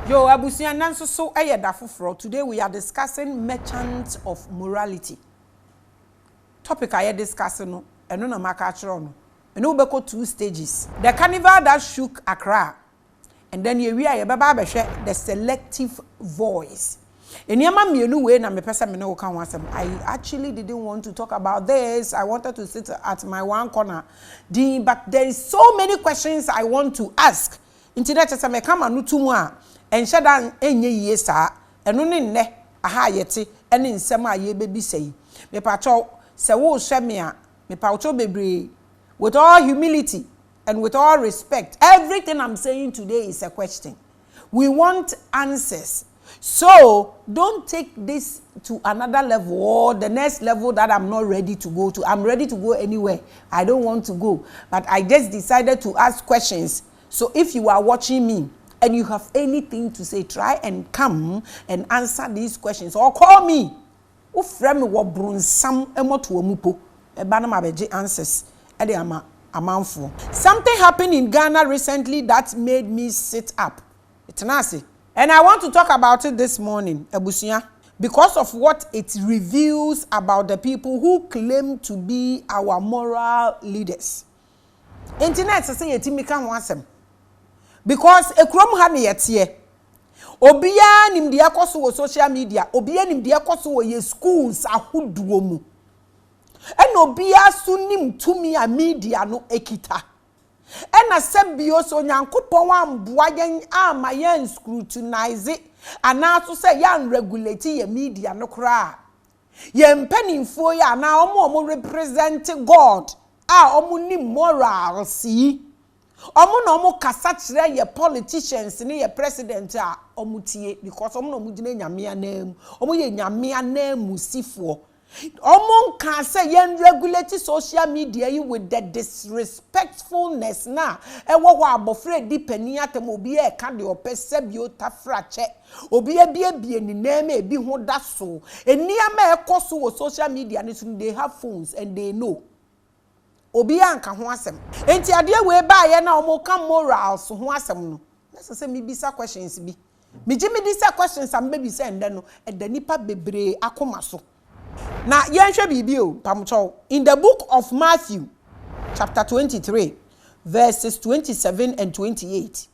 Yo, abusia nanso so da foforo. Today we are discussing merchants of morality. Topic I discussing no, eno na maka akiro no. Eno we go two stages. The carnival that shook Accra, and then ye baba behwe the selective voice. Eniama mienu we na me pesa me no kan wasem. I actually didn't want to talk about this. I wanted to sit at my one corner. But there is so many questions I want to ask. Internet say me come anu tumu a enhyedan enye yie saa eno ne nne aha yete ene nsem a ye bebi sei me pacho se wo hwe me a me pacho bebre with all humility and with all respect. Everything I'm saying today is a question. We want answers. So don't take this to another level or the next level that I'm not ready to go to. I'm ready to go anywhere. I don't want to go, but I just decided to ask questions. So if you are watching me and you have anything to say, try and come and answer these questions or call me. Ufrem me wo brunsam emoto omupo eba na mabeje answers e dey amanfo. Something happened in Ghana recently that made me sit up. Itanase. And I want to talk about it this morning, Ebusia, because of what it reveals about the people who claim to be our moral leaders. Internet say yetimi kan wasem. Because ekrom ha ne yete obiya nim de yakoso wo social media, obiya nim de yakoso wo ye schools ahoduo mu. En obiya so nim tumi a media no ekita. Ena sebio so nyankopon amboa yen ama yen scrutinize anaso se yan regulate ye media no kra. Ye mpanimfo ya na omo represent God a omo ni morals yi. Omo no omo kasa kire ye politicians ni ye president a omo tie because omo no omo gina nyame anam omo ye nyame anam sifo omo kan say yen regulate social media yi with the disrespectfulness na e wo abofre di pani atem obi e ka de opese bi otafrache obi e bie ni name e bi ho da so eniama e koso wo social media ni so they have phones and they know obi anka ho asem enti ade we ba ye na omo ka morals ho asem no na se me bisa questions bi me ji me bisa questions am be bisa ende no e da nipa bebre akoma so na yenhwe bibi o pamcho in the book of Matthew chapter 23 verses 27 and 28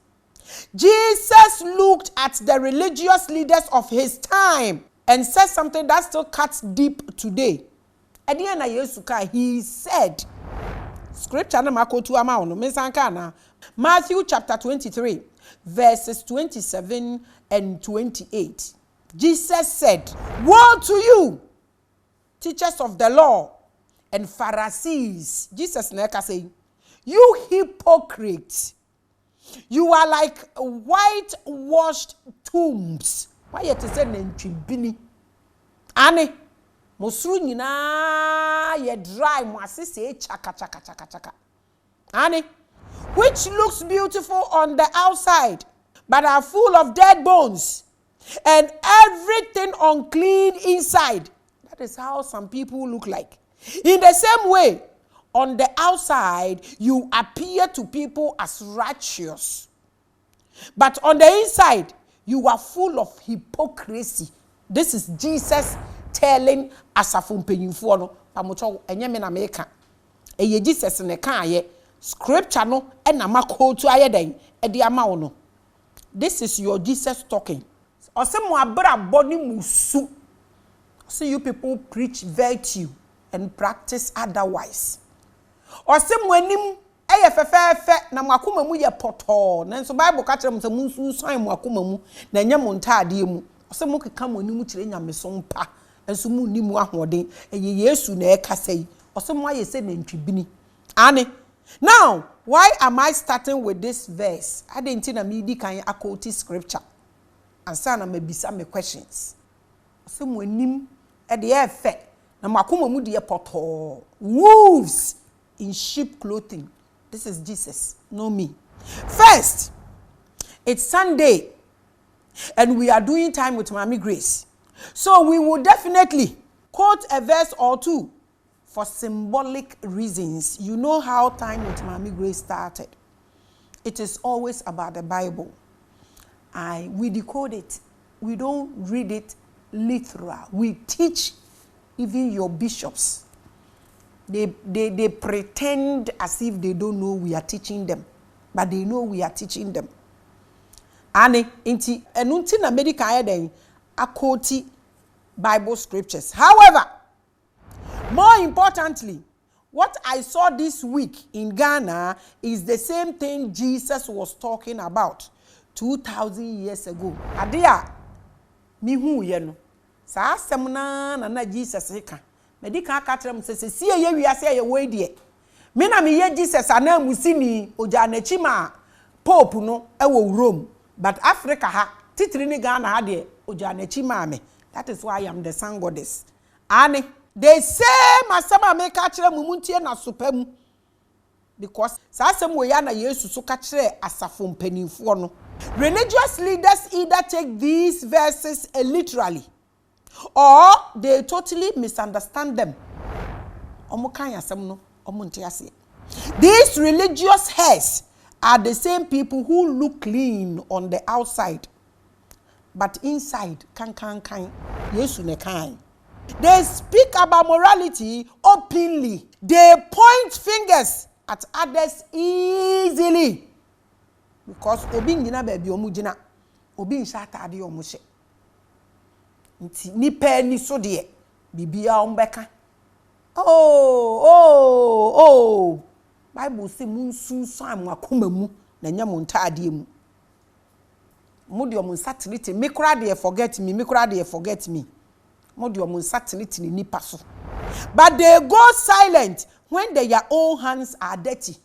Jesus looked at the religious leaders of his time and said something that still cuts deep today. Ediana Yesuka, he said, scripture na makotu ama ono mensanka na Matthew chapter 23 verses 27 and 28. Jesus said, "Woe to you, teachers of the law and Pharisees." Jesus neka say, "You hypocrites, you are like whitewashed tombs." Why you say nentwibini? Ane mosuru nyina ye dry mo asese chaka. Ane which looks beautiful on the outside but are full of dead bones and everything unclean inside. That is how some people look like. In the same way, on the outside, you appear to people as righteous. But on the inside, you are full of hypocrisy. This is Jesus telling asafo mpanyimfo no pamocho enye me na meka. Eye Jesus ne kan ye scripture no e na makotu aye den e de ama wo no. This is your Jesus talking. Osemo abra boni musu. So you people preach virtue and practice otherwise. Osemo anim eye fefefe na mwakoma mu ye poto. Nanso Bible ka kire mo se munsu san mwakoma mu na nya mo ntaade mu. Osemo keka mo anim kire nyameso mpa. Enso mu nimu ahoden eye Yesu na ekasa yi. Osemo aye se na ntwibini. Ane. Now, why am I starting with this verse? I didn't think me di kan akoti scripture. And sana me bisa me questions. Osemo anim e de efe na mwakoma mu de poto. Wolves in sheep clothing. This is Jesus, no me. First, it's Sunday and we are doing time with Maame Grace. So we will definitely quote a verse or two for symbolic reasons. You know how time with Maame Grace started. It is always about the Bible. we decode it. We don't read it literal. We teach even your bishops. They pretend as if they don't know we are teaching them, but they know we are teaching them. And enunti na medical eden akoti Bible scriptures. However, more importantly, what I saw this week in Ghana is the same thing Jesus was talking about 2,000 years ago. Adia mi hu ye no. Sa asem na Jesus eka. Medical akatrem se sie ye wiase ye we de. Me na me ye Jesus anamusini ojanachi ma pope no e wo Rome. But Africa ha titiri ni Ghana ha de ojanachi Maame. That is why I am the sun goddess. And they say masama make kachire mumuntie na sopam because sa asem we ya na Yesu so kachire asafo mpanimfo no. Religious leaders either take these verses literally or they totally misunderstand them. These religious heads are the same people who look clean on the outside, but inside, yesu ne kan. They speak about morality openly. They point fingers at others easily. Because obi ngina baby omugina, obi nshata ade omushe. Nti ni pe ni so de bibia ombeka. Oh. Bible say munsu so amwakoma mu na nya montade mu. Mudi omun satellite me kura de forget me Mudi omun satellite ni nipa so. But they go silent when their own hands are dirty.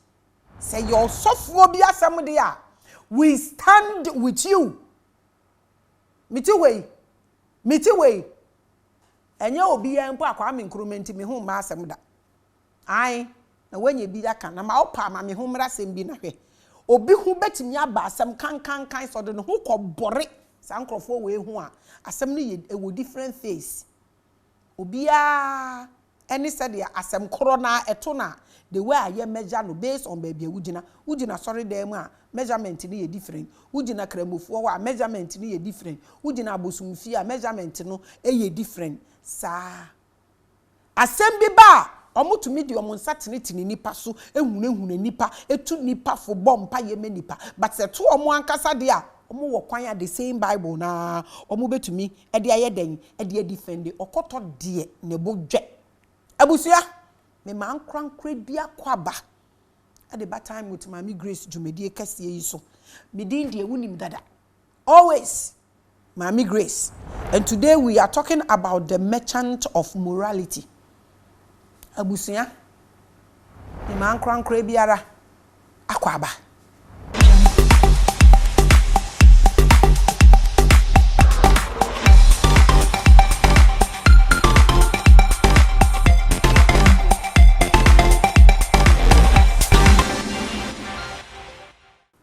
Say your sophobia somebody are. We stand with you. Miti way. Enye obi ya mpo akwa me nkrumenti me hu ma asem da. Ai na wenye bi aka na ma opa ma me hu mra sem bi na hwe. Obi hu betimi aba asem kan so de no hu ko bore sa nkrofo we hu a asem no ye ewo different face. Obi a any said ya asem koro na eto na the way I measure no based on baby ugina sorry dem a measurement ni ye different ugina kremofo wa measurement ni ye different ugina abosumfi a measurement no ye different sa asem bi ba omutumi di omunsatene ni nipa so ehunehune nipa etu nipa fo bompa ye me nipa but se to omo ankasa de a omo wo kwan ya the same Bible na omo betumi e de aye den e de defend okoto de ne bodwe abusia me man krankra bia kwaba at the time with Maame Grace Jumedie kase yi so me din de wunim dada always Maame Grace, and today we are talking about the merchant of morality. Abusia me man krankra biara akwaba.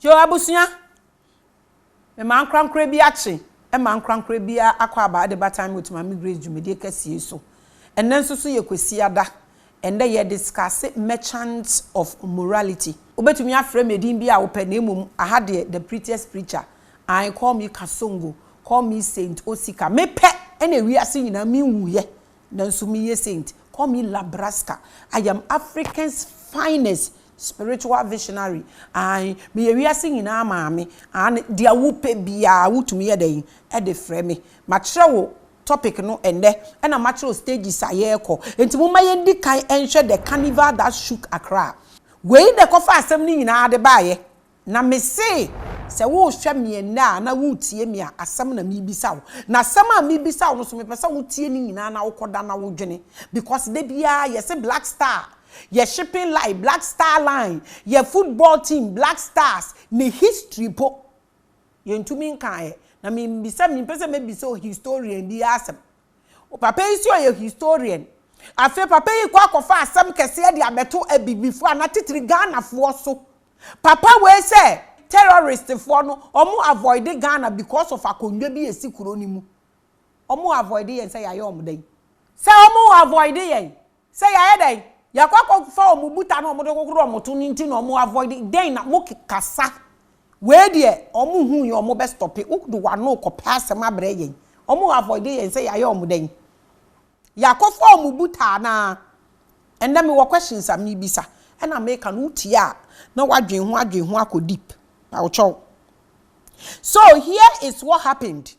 Yo abusia me man krankra bi achi e man krankra bi akwaba at the time with Maame Grace Jumedie kase so enen so ye kwesi ada ende ye discuss merchants of morality. Obetumi afre medin bi a openemum ahade the prettiest preacher. I call me Kasongo, call me Saint Osika. Me pe ene wiase nyina mi nwuye nanso mi ye saint. Call me Labraska. I am Africa's finest spiritual visionary. I me wiase nyina maame and dia wupe bia wutumi ye den e de frɛ me. Ma kyerɛ topic no ende na matro stages ayeko enti mo mayendi kan enhwe the carnival that shook Accra we de kofa asem ni nyina ade baaye na me se wo hwe me na wo tie me asem na me bisa wo na asem a me bisa wo no so me pesa wo tie ni nyina na wo koda na wo dwene because de bia ye se Black Star ye shipping line Black Star line ye football team Black Stars ni history po ye ntumi nkan na me bisa me pese me bisa o historian bi asem o papa isi o ye historian afi papa yi kwa kofa asem kese de abeto abibifo ana titiri Ghana fo so papa we say terrorist fo no omo avoid Ghana because of akondwa bi esi kuro ni mu omo avoid yen say yaye omo den say omo avoid yen say yaye den yakwa kofa omo buta no omo de kokoro omo to nti no omo avoid den na mo kasa we de omo hu ye omo be stop it do wa no ko pass ma bre yen omo avoid yen say ya omo den ya ko fo omo buta na and then me wo questions am ni bisa and I make an utia na wadwen ho akọ deep. So here is what happened.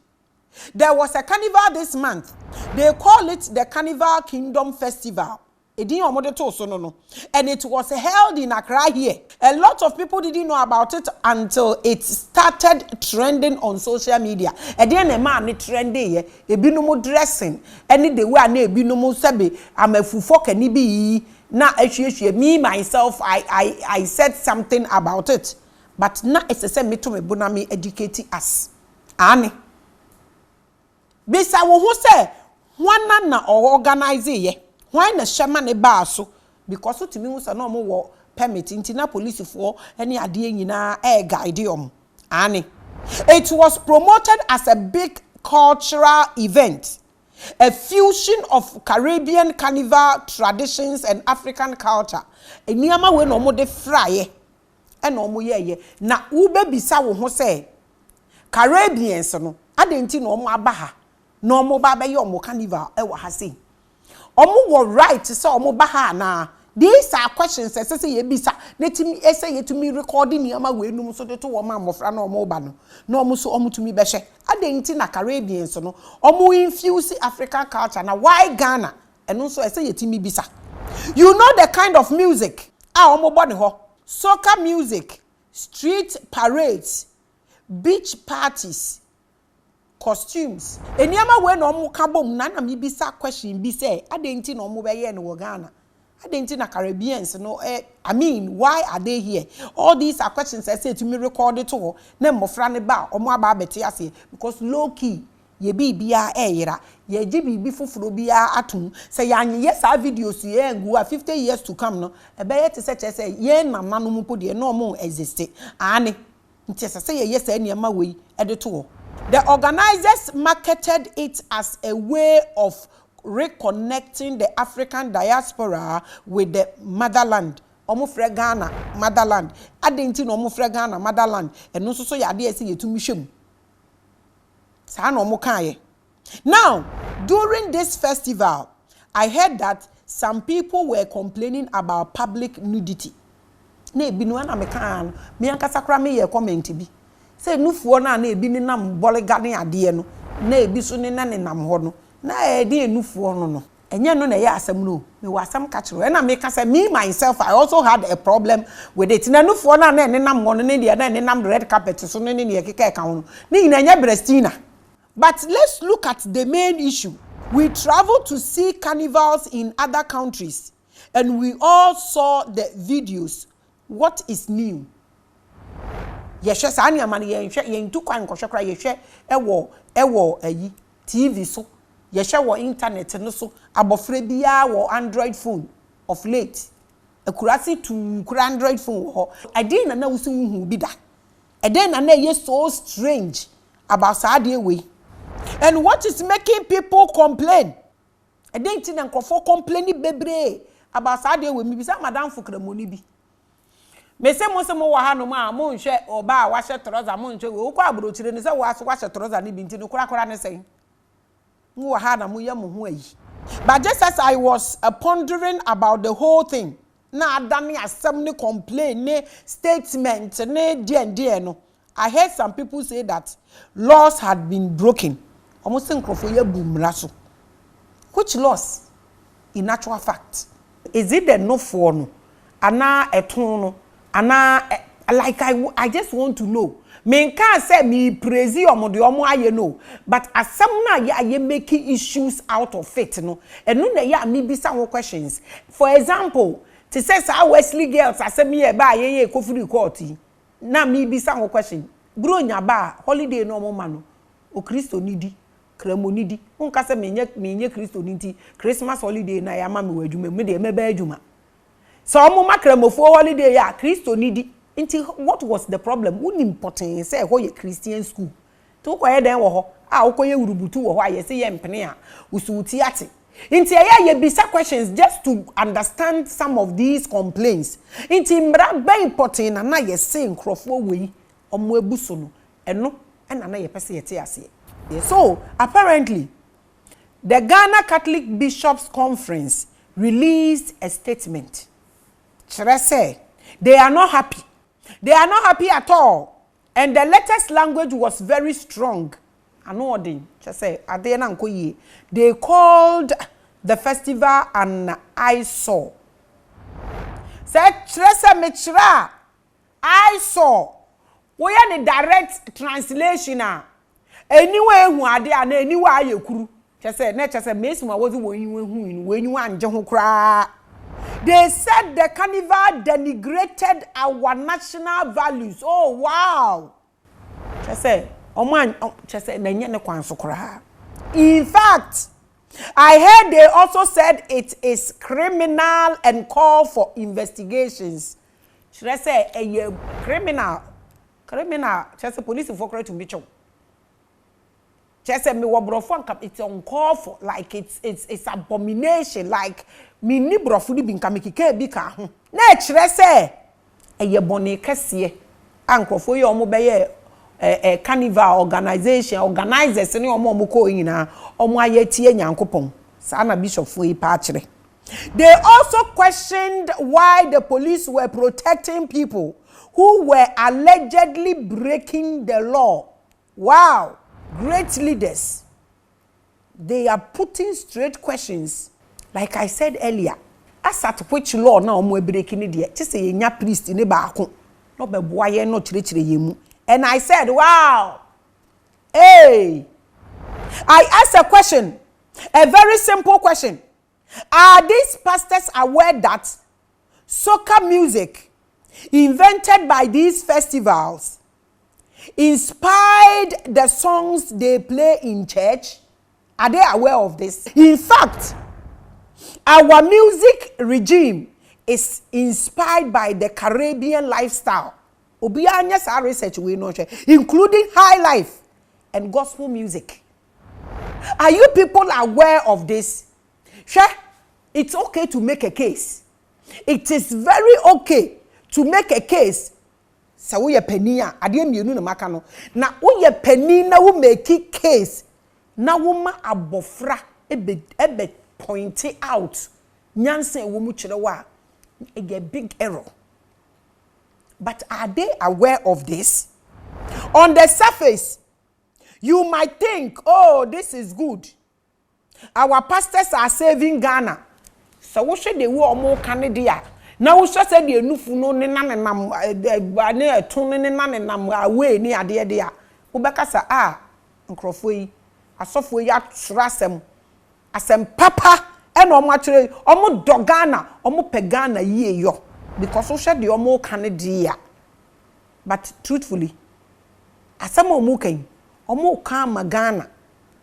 There was a carnival this month. They call it the Carnival Kingdom Festival. And it was held in Accra here. A lot of people didn't know about it until it started trending on social media. And then a man trendy, a binomo dressing, any the way I binomo sabi, I'm a fufok and be now me myself, I said something about it. But now it's the same me to me bunami educating us. Annie. Bisa wo ho say wana na organize ye why na shema ne ba so because to me say no mo wo permit intina police for any ade nyina guide om ani. It was promoted as a big cultural event, a fusion of Caribbean carnival traditions and African culture. Eniama we no mo de fry e no mo ye na wo be bisa wo ho say Caribbeans no adenti no mo abaha no mo ba be yo mo carnival e wa ha sei omo wo right say omo ba ha na. These are questions say ye bisa netimi say yetumi recording niama we num so de to wo ma mofra na omo ba no na omo so omo tumi be hwe adenti na Caribbeans no omo infuse African culture na why Ghana eno so say yetimi bisa. You know the kind of music omo bo ne ho, soca music, street parades, beach parties, costumes. Eniama we no omo ka bom na me bisa question bi say adenti no omo be ye no Ghana. Adenti na Caribbeans no I mean why are they here? All these are questions I say to me record it to na mofra ne ba omo aba beti ase because low key ye bibia yera ye gi bibi fufuro bia atum say yanye yes our videos ye ngu 50 years to come no e be yet say ye nana no mpo de no mo exist ani nti say ye yes eniema we ede to. The organizers marketed it as a way of reconnecting the African diaspora with the motherland. Omo frɛ Ghana motherland. Adenti no omo frɛ Ghana motherland. Eno so ya de ese yetumi hwem. Sa na omo kan. Now, during this festival, I heard that some people were complaining about public nudity. Na ebi no na me kan, me ankasa kra me ye comment bi. Say nufuo na ebi ni nam bolega ne ade no. Na ebi so ne na ne nam ho no. Na de nufuo no no. Enye no na ye asem no. Me wasam ka kiro. Na me ka say me myself I also had a problem with it. Na nufuo na ne nam ho no ne de na ne nam red carpet so ne ne keka ka ho. Ni nyina nya Brestina. But let's look at the main issue. We traveled to see carnivals in other countries and we all saw the videos. What is new? Yehwe sa ania mane yehwe tu kwan kohwe kra yehwe ewo ayi TV so yehwe wo internet no so abofre bia wo Android phone of late akurasi to kura Android phone ho ade na wusu hu bi da ade na ye so strange about saade we. And what is making people complain? I didn't think nkofo complaining bebre about saade we mi bisa madam fukramoni bi. Me se mo wa ha no ma mo nhwe oba wa hye trouser mo nhwe we wo kwa abrochire ni se wo aso wa hye trouser ni bi nti no kura ne sen. Mo wa ha na mo ye mo ho ayi. But just as I was pondering about the whole thing, na adami asem ni complain ni statement ni die no, I heard some people say that laws had been broken. Almost nkrofo ye bumra so. Which laws? In actual fact, is it the no for no? Ana eton no? Ana like I just want to know. Me can say me praise omo aye no, but as some na ye making issues out of it no. And no na ya me be some questions. For example, to say sa Wesley girls asem ye ba ye kofuri court. Na me be some question. Bro nya ba holiday no mo ma no. O Kristo nidi. Kremonidi unka se menye Kristo nti Christmas holiday na ya ma me wadwuma me de meba adwuma so omo makremofo holiday ya Kristo nidi nti what was the problem? Who important say ho ye Christian school to ko ye den wo ho a wo ko ye wurubutu wo ho a ye se ye mpene a usuti ate nti ye bisa questions just to understand some of these complaints nti mbra be important na ye se nkrofo we omo ebuso no eno ena na ye pese yete ase. So apparently the Ghana Catholic Bishops Conference released a statement. Say they are not happy. They are not happy at all. And the latest language was very strong. They called the festival an eyesore. Said Tresa Michra eyesore. We are the direct translation. Anyway, who are there and anywhere you kuru. Said nature said Mason was when you want Jehukra. They said the carnival denigrated our national values. Oh wow. In fact, I heard they also said it is criminal and call for investigations. Should I say a criminal? Just police for to be chopped. Just me wabrofo cap it's on call for like it's abomination like me ni brofo bi nka mekike bi ka ho na kire se eye bone kese ankrofo ye omo be ye carnival organization organizers ni omo ko nyina omo ayetie nyankopon sa na bishop fo yi pa kire. They also questioned why the police were protecting people who were allegedly breaking the law. Wow. Great leaders, they are putting straight questions. Like I said earlier, as at which law now we breaking it there? Just say nya priest in the back, no be boye no chire yemu. And I said, wow, hey, I asked a question, a very simple question. Are these pastors aware that soca music invented by these festivals inspired the songs they play in church? Are they aware of this? In fact, our music regime is inspired by the Caribbean lifestyle. Obianyas our research we know, including high life and gospel music. Are you people aware of this? Sure, it's okay to make a case. It is very okay to make a case. Sa wo ye pani a ade mienu na maka no na wo ye pani na wo make case na wo ma abofra ebe point out nyanse wo mu kire wa a big error. But are they aware of this? On the surface you might think, oh, this is good, our pastors are saving Ghana, so what should they wo omo Canada. Now we just said the nufu no ne nanam ne ton ne nanam away ni ade de a ubeka sa nkrofo yi asofo yi atrasem asem papa e no omo atire omo dogana omo pegana yi yo because we said the omo Canada. But truthfully asem omo kan omo kan magana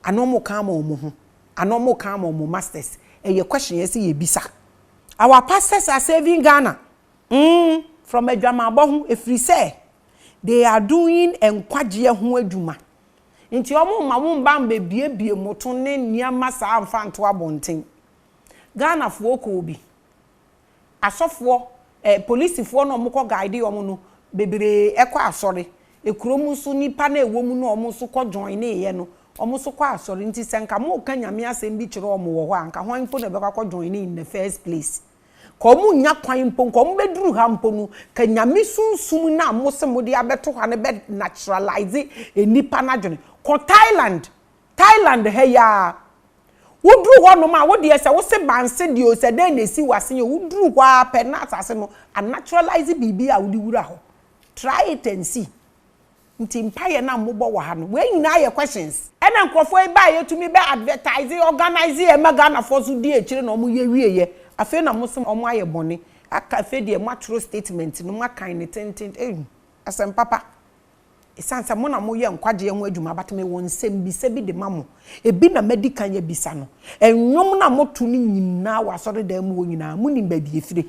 anomo kan omo ho anomo kan omo masters e ye question yesi ye bisa. Our pastors are saving Ghana from a drama if we say they are doing enkwaje ho adwuma. Nti omo mamu mbambe biebie motone niama sa amfanto abonten. Ghana fo ko obi. Asofo police fo no mko guide omo no bebere ekwa asore. Ekromu so nipa na ewomu no omo so ko join ye no. Omo so kwa asore nti senka mo ka nyame asem bi kire omo wo ho anka hwanfo na be kwa join in the first place. Komu nya kwan pon komu beduru ha mponu ka nyame sunsum na mosem de abeto ha ne be naturalize enipa na dwene ko Thailand he ya wuduru ho no ma wo de ese wo se banse de o se den na si wase ye wuduru ho a pe na asase no a naturalize bibi a wudi wura ho. Try it and see. Nti mpaye na mmobọ wa ha no we nyina ye questions ena nkrofo e ba ye tumi be advertise organize e magana for so di ekire na omo ye wieye afi na musem omo aye bone aka afi de matro statement no makan ne tenten asem papa isansa mo na mo ye nkwaje ho adwuma bateme won sem bi se bi de mamo ebi na medical ye bisa no enwom na moto ni nyina wasore da mu nyina mu ni ba bi efire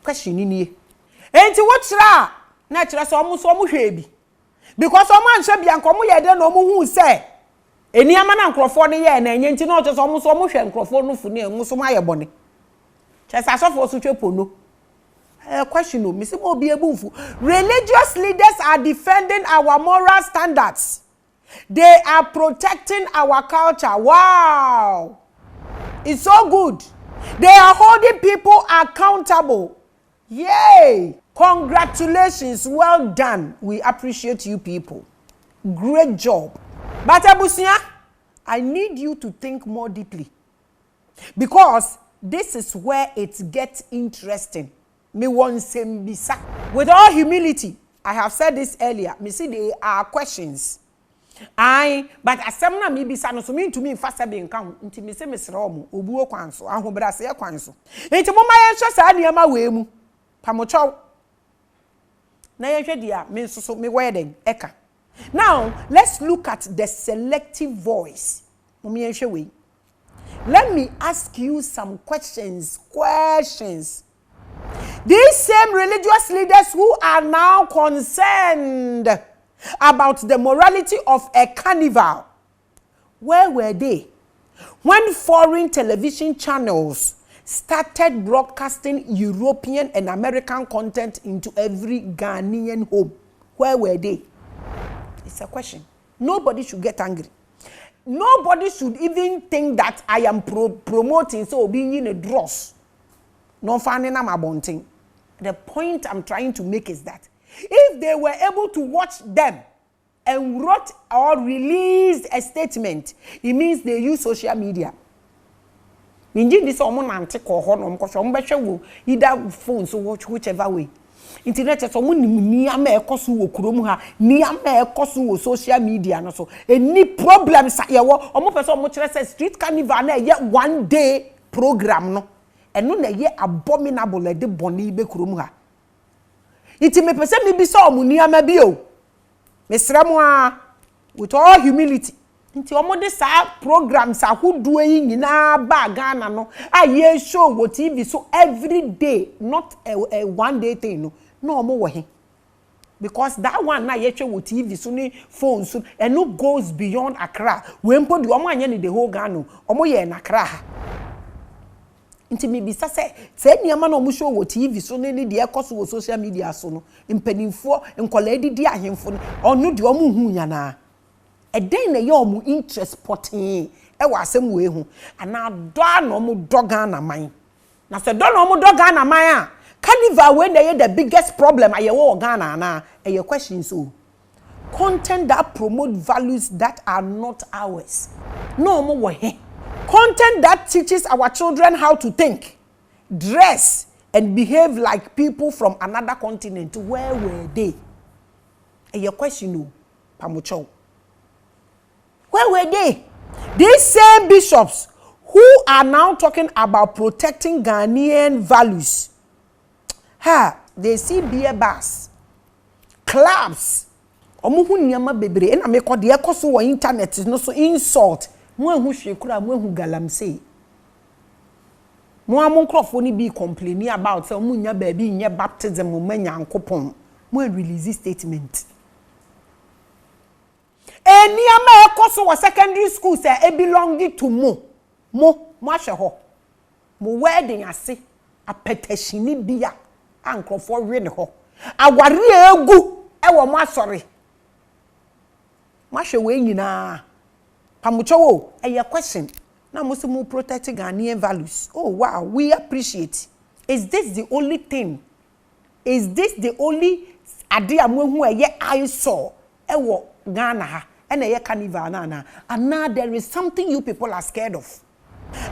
question ni nie enti wo kira na kira so omo hwe bi because omo anhwe bia nkomo ye de no mo hu se eniama na nkrofo ne ye na enye nti na ocho so omo hwe nkrofo no fu ne enwo so ma ye bone chesa sofo so twepo no Question no, me say mo be able. Religious leaders are defending our moral standards. They are protecting our culture. Wow. It's so good. They are holding people accountable. Yay! Congratulations. Well done. We appreciate you people. Great job. But Abusia, I need you to think more deeply. Because this is where it gets interesting. Me want sembisa. With all humility, I have said this earlier. Me see there are questions. But asemna me bisa no so me to me fast be nka nti me se mesre omo obuo kwanso ahobrase ye kwanso nti mo ma ye hwe sa niam we mu pamocho na ye hwe dia me so me wedding eka. Now let's look at the selective voice. Mo me hwe we. Let me ask you some questions. These same religious leaders who are now concerned about the morality of a carnival, where were they when foreign television channels started broadcasting European and American content into every Ghanaian home? Where were they? It's a question. Nobody should get angry. Nobody should even think that I am promoting so being in a dross. No finding am abonting. The point I'm trying to make is that if they were able to watch them and wrote or released a statement, it means they use social media. Minji this omo nante ko ho no mko so mbehwe wo either phones or whichever way. Internet so mo ni ama ekoso wo kurom ha, ni ama ekoso wo social media no so. Any problems ye wo omo person omo kire say street carnival na ye one day program no. Eno na ye abominable e de boni be kurom ha. Iti me pese me bisa omu ni ama bi o. Mesra mo a with all humility. Nti omo de sa programs ahodo yi nyina ba Ghana no. Ye show wo TV so every day, not a one day thing no. No omo wo he. Because that one na ye hwe wo TV so ni phone so and no goes beyond Accra. We mpo di omo anya ni the whole Ghana. Omo ye na Accra ha. Nti me bisa se niam na omo show wo TV so ne de ekoso wo social media so no mpanimfo nkola edidi ahemfo no onu de omo hu nya na eden na ye omo interest potin e wa asem we hu ana do na omo doga na man na se do na omo doga na man a carnival we na ye the biggest problem aye wo Ghana na e question so content that promote values that are not ours no omo wo he. Content that teaches our children how to think, dress, and behave like people from another continent. Where were they? And your question, no, Pamucho. Where were they? These same bishops who are now talking about protecting Ghanaian values. They see beer bars, clubs. Omuhu niyama bebre. Ena me kodi ekoso wo internet no so insult. Mo ehu hwekura mo ehu galamsey mo amonkrofo ni bi complaining about say mo nya ba bi nye baptism mo manyankopon mo release statement eni ama ekoso wo secondary school say e belong to mo ahwe ho mo wedding ase apetashini bia ankrofo we ne ho aware egu e wo mo asori mo ahwe we nyina Pamucho, a question. Now, Muslim protecting Ghanaian values. Oh, wow, we appreciate. Is this the only thing? Is this the only idea who I saw? Ewo Ghana and a carnival na. And now there is something you people are scared of.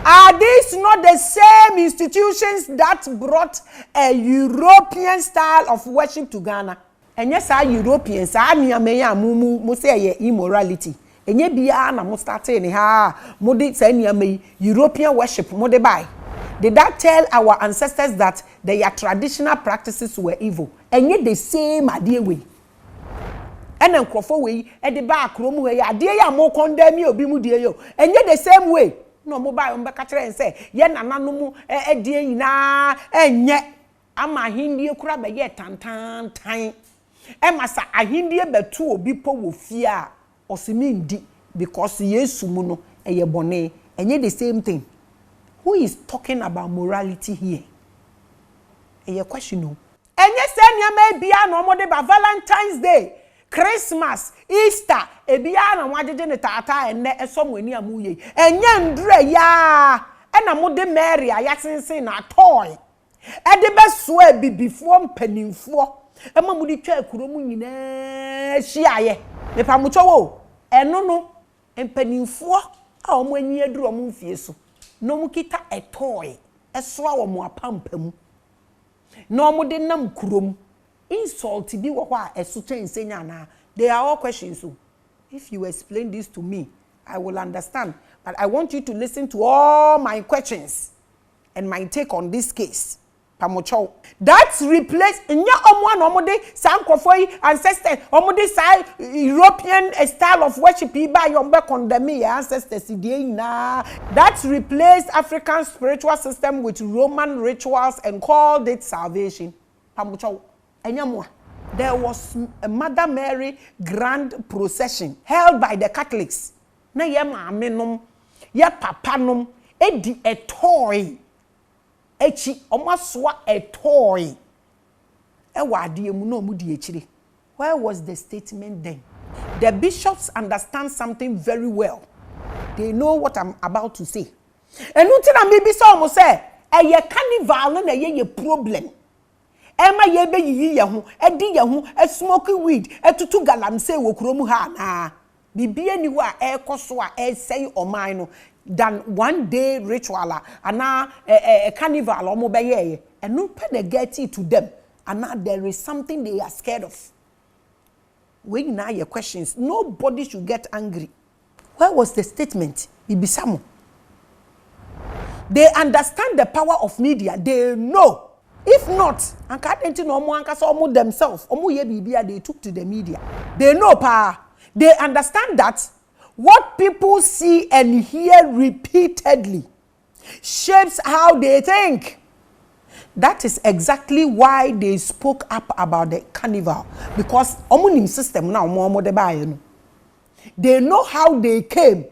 Are these not the same institutions that brought a European style of worship to Ghana? And yes, our Europeans, our mu say immorality. Enye bia na mo start ni ha mo de say niam European worship mo de buy. Did that tell our ancestors that their traditional practices were evil? Enye the same ade we. Ena nkrofo we e de ba akrom we ade ya mo condemn obi mu de yo. Enye the same way. No mo buy mbeka kire say ye nanano mu e de nyina enye ama ahindie kura be ye tantan tan. E masa ahindie betu obi po wo fia Osimindi because Yesu muno eye bone enye the same thing. Who is talking about morality here? A question no. Enye se niam bia no mo de ba Valentine's Day, Christmas, Easter, e bia na wajeje ne tata enne esom wani amuye. Enye ndure ya, na mo de Mary ayasensen na toy. E de beso e bibifo mpanimfo. E ma mo de twa akuromu nyina hyiaye. Me pa mo chowo. Eno no mpanimfo a omo anyi aduru omo mfie so. No mo kita a toy. Eso a omo apampamu. No mo de nam kurom. Insult bi wo kwa eso ensenya na. They are all questions so. If you explain this to me, I will understand. But I want you to listen to all my questions and my take on this case. Pamocho. That's replaced nya omwa no mode sankrofo ancestors omode sai European style of worship by yombe condemn ancestors na. That's replaced African spiritual system with Roman rituals and called it salvation. Pamocho. Enyamwa. There was a Mother Mary grand procession held by the Catholics. Na ye maame nom, ye papa nom, edi a toy. Echi omaswa a toy. Ewade emu no mu di echire. Where was the statement then? The bishops understand something very well. They know what I'm about to say. Enu ti na me bi so mo say, eye carnival na ye problem. Ema ye be yiyi ye ho, edi ye ho, smoke weed, etutu galamse wo kurom ha na. Bibie ni wa ekoso a say oman no than one day ritual ana a carnival omo be ye. And no pe they get it to them. And now there is something they are scared of. When now your questions, nobody should get angry. Where was the statement? Ibisamo. They understand the power of media. They know. If not, themselves, they took to the media. They know power. They understand that what people see and hear repeatedly shapes how they think. That is exactly why they spoke up about the carnival. Because system now they know how they came.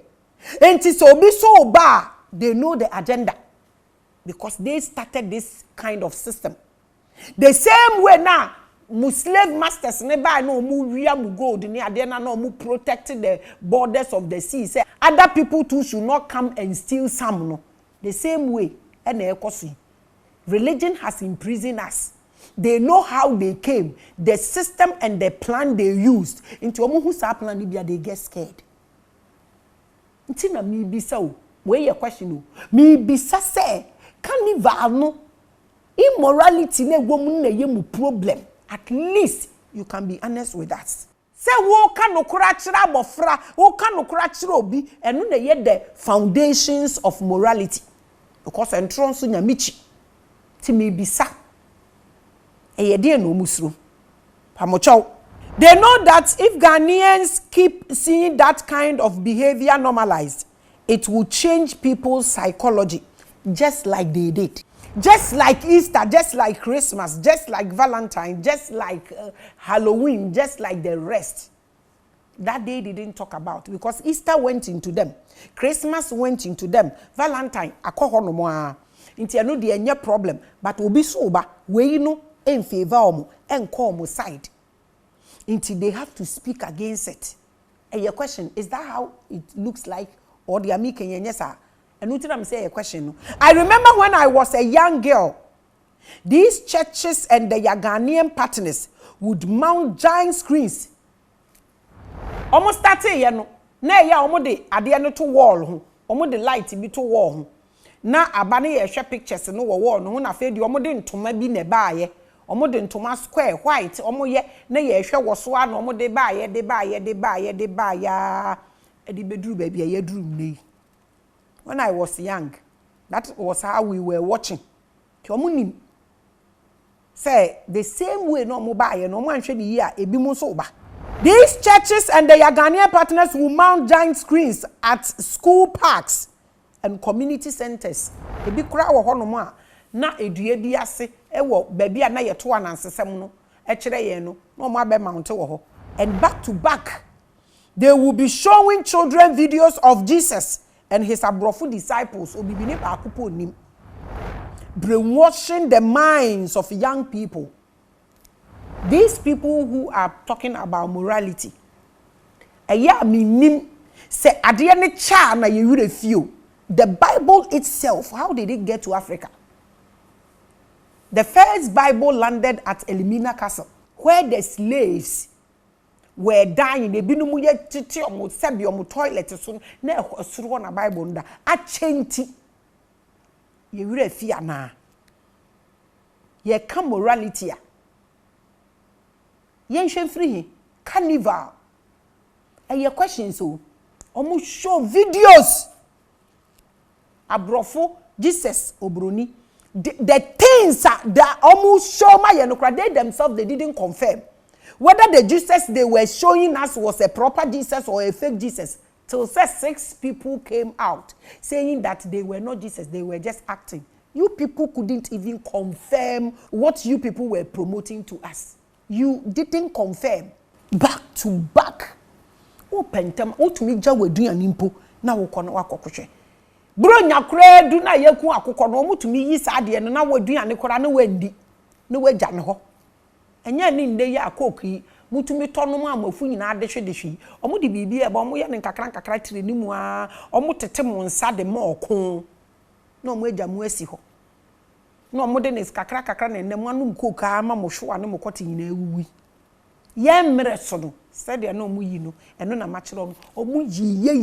And so bad, they know the agenda. Because they started this kind of system. The same way now, Muslim masters never know mu gold ni adena no mu protecting the borders of the sea. Say other people too should not come and steal some no. The same way, religion has imprisoned us. They know how they came, the system and the plan they used. Into omu who sa plan they get scared. Ntina mi bisa o, where your question o? Mi bisa say carnival no immorality na woman na ye mu problem. At least you can be honest with us. Say wo ka no kura kira bofra, wo ka no kura kira obi, eno na ye the foundations of morality. Because entron so nyamichi. Ti me bisa. Eye de no musro. Pamocho. They know that if Ghanaians keep seeing that kind of behavior normalized, it will change people's psychology, just like they did. Just like Easter, just like Christmas, just like Valentine, just like Halloween, just like the rest. That day they didn't talk about because Easter went into them. Christmas went into them. Valentine, akoho no mo. Inti anu de enye problem, but obi so ba, we no en favor omo, en call mo side. Inti they have to speak against it. And your question, is that how it looks like? Or the ami kenye sa? And I'm saying a question. I remember when I was a young girl, these churches and the Ghanaian partners would mount giant screens. Almost 30 years no. Na ya almost the ade no to wall almost the light be to wall na abane ye hwe pictures no wall no na fe di almost the ntoma bi na baaye almost the ntoma square white almost ye na ye hwe woso a no almost de baaye e di bedru ba bia ye drum nei. When I was young, that was how we were watching. Say the same way no mobile no man should be here e bi mo so ba. These churches and the Ghanaian partners will mount giant screens at school parks and community centers. E bi kura wo hono mo a na edua bi ase e wo ba bia na ye to anansesem no e kire ye no no mo abe mount wo ho. And back to back, they will be showing children videos of Jesus and his abrofu disciples obibini ba akupo nim. brainwashing the minds of young people. These people who are talking about morality, say the Bible itself, how did it get to Africa? The first Bible landed at Elmina Castle, where the slaves were dying. They been mu ye titi omo sebi omo toilet so na esuro na Bible nda a chenti ye wure fia na ye ka morality a ye nhwe free carnival your questions so omo show videos abrofo Jesus obroni the things that almost show my they themselves they didn't confirm whether the Jesus they were showing us was a proper Jesus or a fake Jesus till 6 people came out saying that they were not Jesus, they were just acting. You people couldn't even confirm what you people were promoting to us. You didn't confirm. Back to back. Open time. To me, we do an impo. Now we can work. Bro nyakure du na yeku akokọ no mutumi yi saade no na wadu ane kora na wandi na wagya ne ho enya ni nde ya akoki mutumi tono mu amafu nyina adehwedehwi omo de bibi e ba omo ye ne nkakra tire ni mu a omo tete mu nsa de ma okon na omo agya mu asi ho na omo de ne kakra na nem anu mkoka ama mo hwo ane mo kote nyina awuwi ye mmere so no said ya no mu yi no eno na machiro omu yiye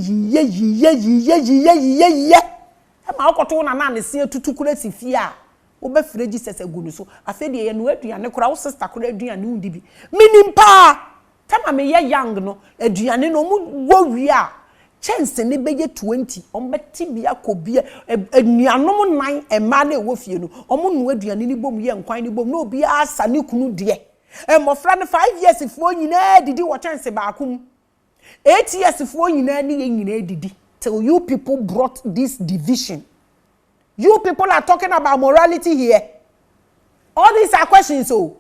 ma okoto na ne se tutukura si fie a wo be fire Jesus agunu so afede ye no aduane kora wo sister kora aduane undi bi minimpa tama me ye young no aduane no mu wo wi a chance ne beye 20 ombeti bia kobia anuanom nan ema na ewo fie no omo no aduane ni bom ye nkwan ni bom na obi asa ne kunu de mofra no 5 years fo nyina didi wo chance ba akum 8 years fo nyina ni nyina didi till you people brought this division. You people are talking about morality here. All these are questions so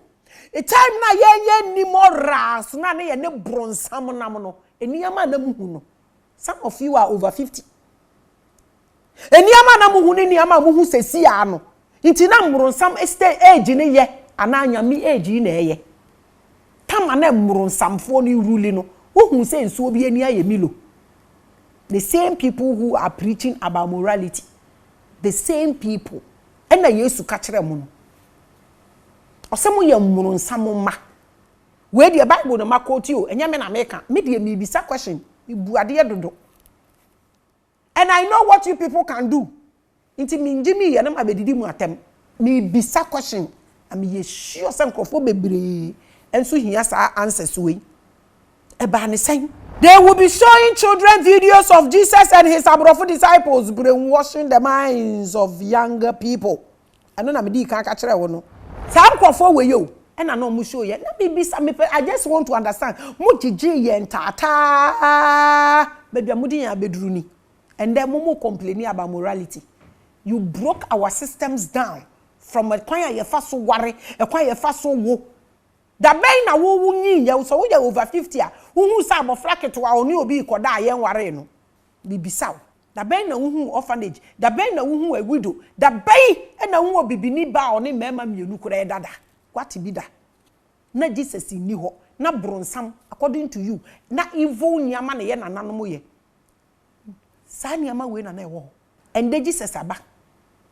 a time na ye ni moras na ne ye ne bronsam nam no eniama na muhu no. Some of you are over 50. Eniama na muhu ni niama muhu sesi ya no nti na bronsam stay age ni ye ananya mi age na eye tama na mronsamfo ni rule no wo say nso obi ani aye milo. The same people who are preaching about morality, the same people and na Yesu ka kire mu no osemo ye mronsam ma we the Bible no makoti o enya me na meka me de me bisa question me bu ade dodo and I know what you people can do inti minjimi ye na mabedidi mu atem me bisa question am ye sure some crofo bebre enso hia sa answers we e ba ne sen. They will be showing children videos of Jesus and his abrofo disciples brainwashing the minds of younger people. I know na me di kan ka kire wo no. Some crofo we yo and I know mu show ye. Na bisa me I just want to understand. Mu gigi ye ntata. Baby amudi ya beduru ni. And then mu complaining about morality. You broke our systems down from a kwan ye fa so ware, a kwan ye fa so wo. Da ben na wo wunyi ya so wo ya over 50 a wo sa abofra ketwa oni obi koda ayen ware no bibisaw da ben na wo orphanage da ben na wo a widow da ben na wo bibini ba oni mema mienu kura dada kwati bi da na Jesus ni ho na bronsam according to you na evil nyama na ye nananom ye sa nyama we na ewo and Jesus aba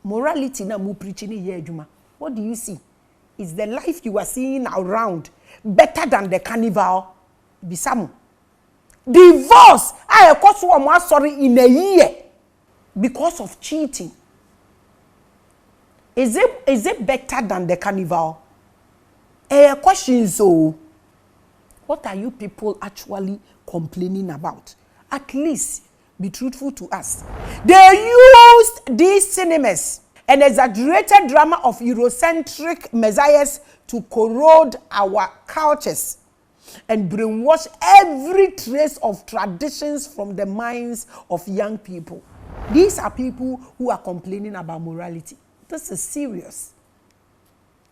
morality na mu preach ni ye adwuma. What do you see? Is the life you are seeing around better than the carnival? Bisamu. Divorce. I cost one sorry in a year because of cheating. Is it better than the carnival? A question so. What are you people actually complaining about? At least be truthful to us. They used these cinemas an exaggerated drama of Eurocentric messiahs to corrode our cultures and brainwash every trace of traditions from the minds of young people. These are people who are complaining about morality. This is serious.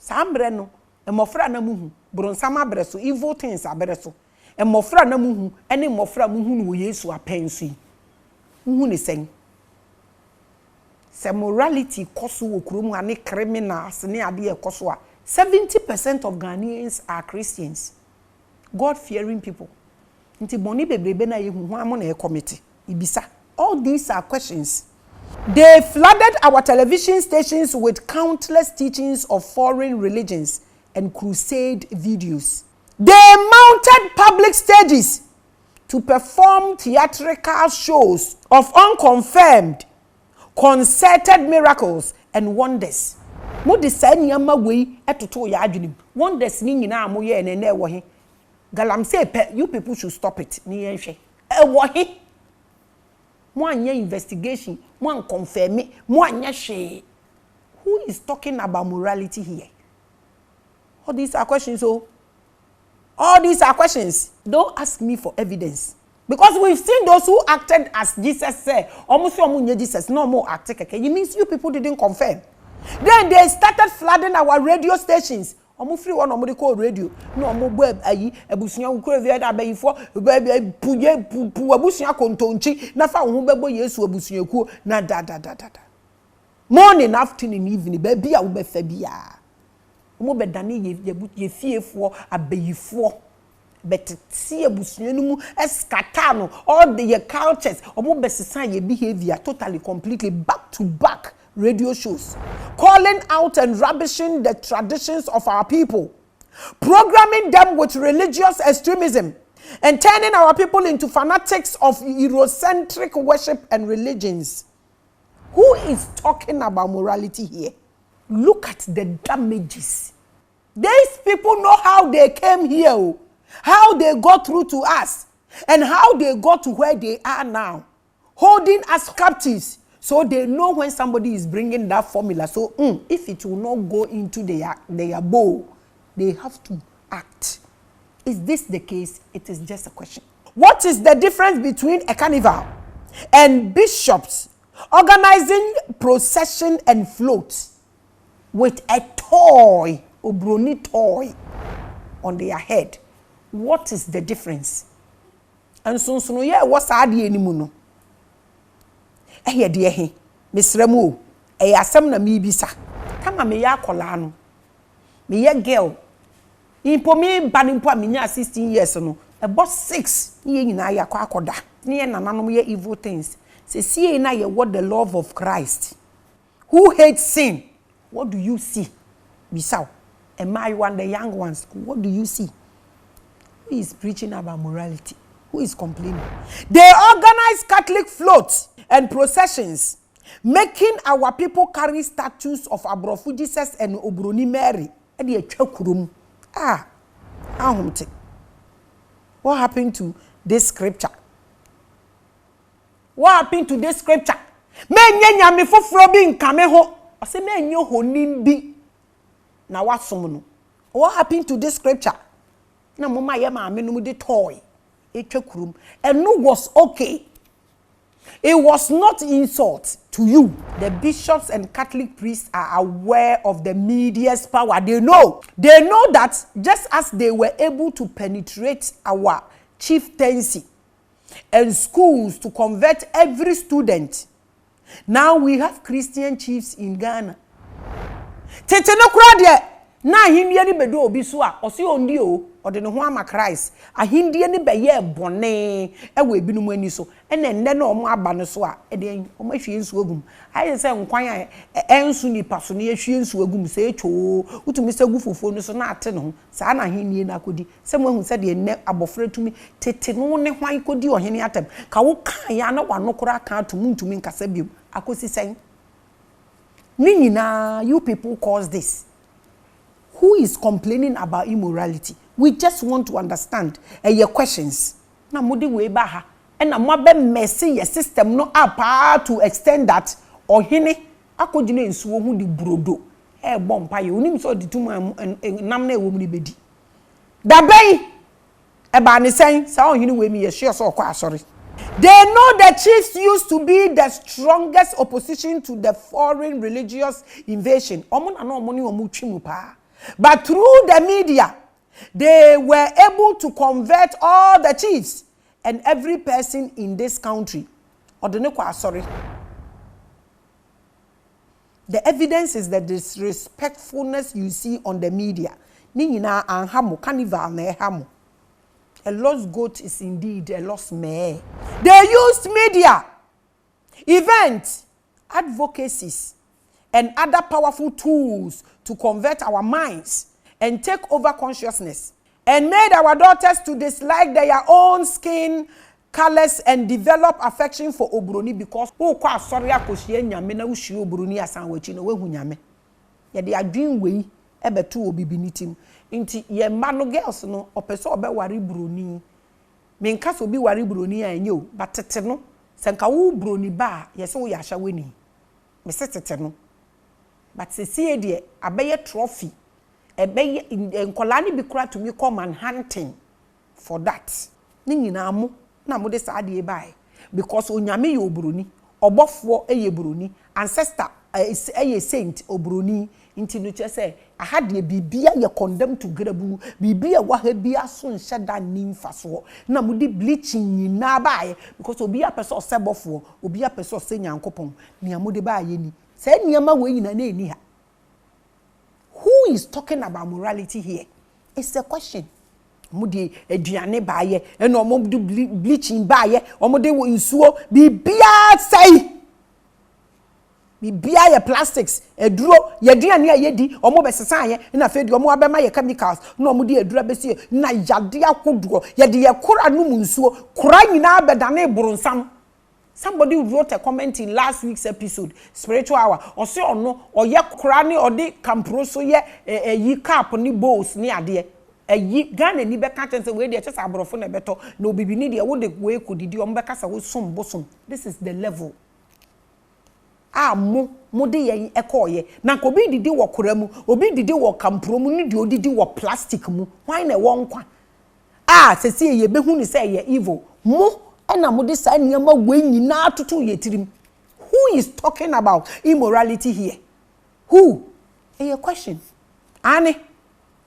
Sambreno, emofra na muhu, bronsama breso, evil things abreso. Emofra na muhu, ene mofra muhu no Yesu apensi. Muhu ne sen. se morality koso wo kurom ane criminals ne ade e koso a 70% of Ghanaians are Christians, God-fearing people. Nti boni bebrebe na ye hu amo na e committee ibisa. All these are questions. They flooded our television stations with countless teachings of foreign religions and crusade videos. They mounted public stages to perform theatrical shows of unconfirmed, concerted miracles and wonders. Mo de sa nyama wei etoto ya adwenim. Wonders ni nyina mo ye na wo he. Galamsey, you people should stop it. Ni yen hwe. E wo he. Mo anya investigation, mo an confirm, mo anya hwe. Who is talking about morality here? All these are questions. All these are questions. Don't ask me for evidence. Because we've seen those who acted as Jesus said. Almost Jesus, no more acting. It means you people didn't confirm. Then they started flooding our radio stations. Free one call radio. No more web ayi ebusunya ukure via da bayifo pu ebusunya kontonchi na fa ho bebo Yesu ebusunya ku na da. Morning, afternoon, evening, baby a wo be fa bia. Omo be dane ye fiefo abayifo but see ebusunya no mu escata no all the cultures omo be sesan ye behavior totally completely back to back radio shows, calling out and rubbishing the traditions of our people, programming them with religious extremism, and turning our people into fanatics of Eurocentric worship and religions. Who is talking about morality here? Look at the damages. These people know how they came here, how they got through to us, and how they got to where they are now, holding us captives. So they know when somebody is bringing that formula. So if it will not go into their bowl, they have to act. Is this the case? It is just a question. What is the difference between a carnival and bishops organizing procession and floats with a toy, obroni toy, on their head? What is the difference? And so yeah, what's adi animuno? Eye de he mesremu eye asem na mi bisa kama me ya kola no me ye girl impo me banimpo amenya 16 years no about 6 ye nyina ya kwa akoda ne ye nananom ye evil things se see na ye what the love of Christ who hates sin. What do you see? Bisa am I one the young ones? What do you see? Who is preaching about morality? Who is complaining? They organize Catholic floats and processions, making our people carry statues of Abrofu Jesus and Obroni Mary. What happened to this scripture? What happened to this scripture? Men nyame foforo bi nkame ho. Ose men nyo honim bi. Na wasom no. What happened to this scripture? Na mama ye maame no mu de toy. And no was okay. It was not insult to you. The bishops and Catholic priests are aware of the media's power. They know that just as they were able to penetrate our chieftaincy and schools to convert every student, now we have Christian chiefs in Ghana. Tete no kura na hindie ni bedo obi so a osi ondi o ode ne ho ama Christ ahindie ni beye bone ewo ebinom ani so ene nne na omo aba ne so a ede omo ahwie nsu agum aye se nkwan a ensu ni paso ne ahwie nsu agum se echo utumi se gu fofo no so na ate ne ho sa na hindie na kodi se mo hu se de nne abofra tumi tete no ne hwan kodi ohene atem ka wo kan ya na wanokora kan tum ntumi nkasa biom akosi sen ni nyina you people cause this. Who is complaining about immorality? We just want to understand your questions. Na mudi we ba ha. And na mo be messy your system no up to extend that ohene akodine nsuo hu di brodo. E bompa ye onim so di tum nam na ewo mu ni bedi. Da bay e ba ni sen sa ohene we mi ye sure so kwa sorry. They know the chiefs used to be the strongest opposition to the foreign religious invasion. Omo na no omo ni omo twimu pa. But through the media, they were able to convert all the chiefs and every person in this country. Sorry. The evidence is the disrespectfulness you see on the media. Ni nyina anhamo carnival na ehamo. A lost goat is indeed a lost mare. They used media, events, advocacies, and other powerful tools to convert our minds and take over consciousness, and made our daughters to dislike their own skin colors and develop affection for obroni because kwa sorry akohie nyame na wuhie obroni asan wachi no wehu nyame. Ye de adwen wei ebeto obibinitim. Inti ye ma no girls no opeso obeware broni. Me nka so bi ware broni anye o, batete no senka wo broni ba ye se wo ya hya weni. Me setete no. But se de abeye trophy. Ebeye enkola ni bi kura to me come and hunting for that. Ni nyina mo na mo de saade bai because onyame ye obroni, obofo eye broni, ancestor eye saint obroni. Inti no chese ahade bibia ye condemn to grabu bibia wa ha bia so nhye da nimfa so na mo de bleaching nyina bae because obi apese osebofo obi apese osenyankopon nia mo de bae ni se niama we nyina na eni ha. Who is talking about morality here? It's a question. Mudi eduane baye e no mo do bleaching baye omo de nsuo bibia sai bibia ye plastics eduro ye duane ayedi omo besesa ye na fe di omo abema ye chemicals na omo de edura besi na yade akodo ye de ye kora no nsuo kora nyina abedane buronsam. Somebody wrote a comment in last week's episode, Spiritual Hour. Or say or no, or ye krani or de camproso ye ye cap ni bowls ni ade. Ye Ghana ni be catch and say we dey just abrofo na beto no bibi ni dey wo de we could di ombeka sa wo som bosom. This is the level. Mo de ye ekoye. Na ko bi didi wo kora mu, obi didi wo campro mu ni di odidi wo plastic mu. Why na wo nkwa? Se see ye behu ni say ye evil. Mo ena mo de sa niam we nyina atoto ye tirim. Who is talking about immorality here? Who? A question. Ane.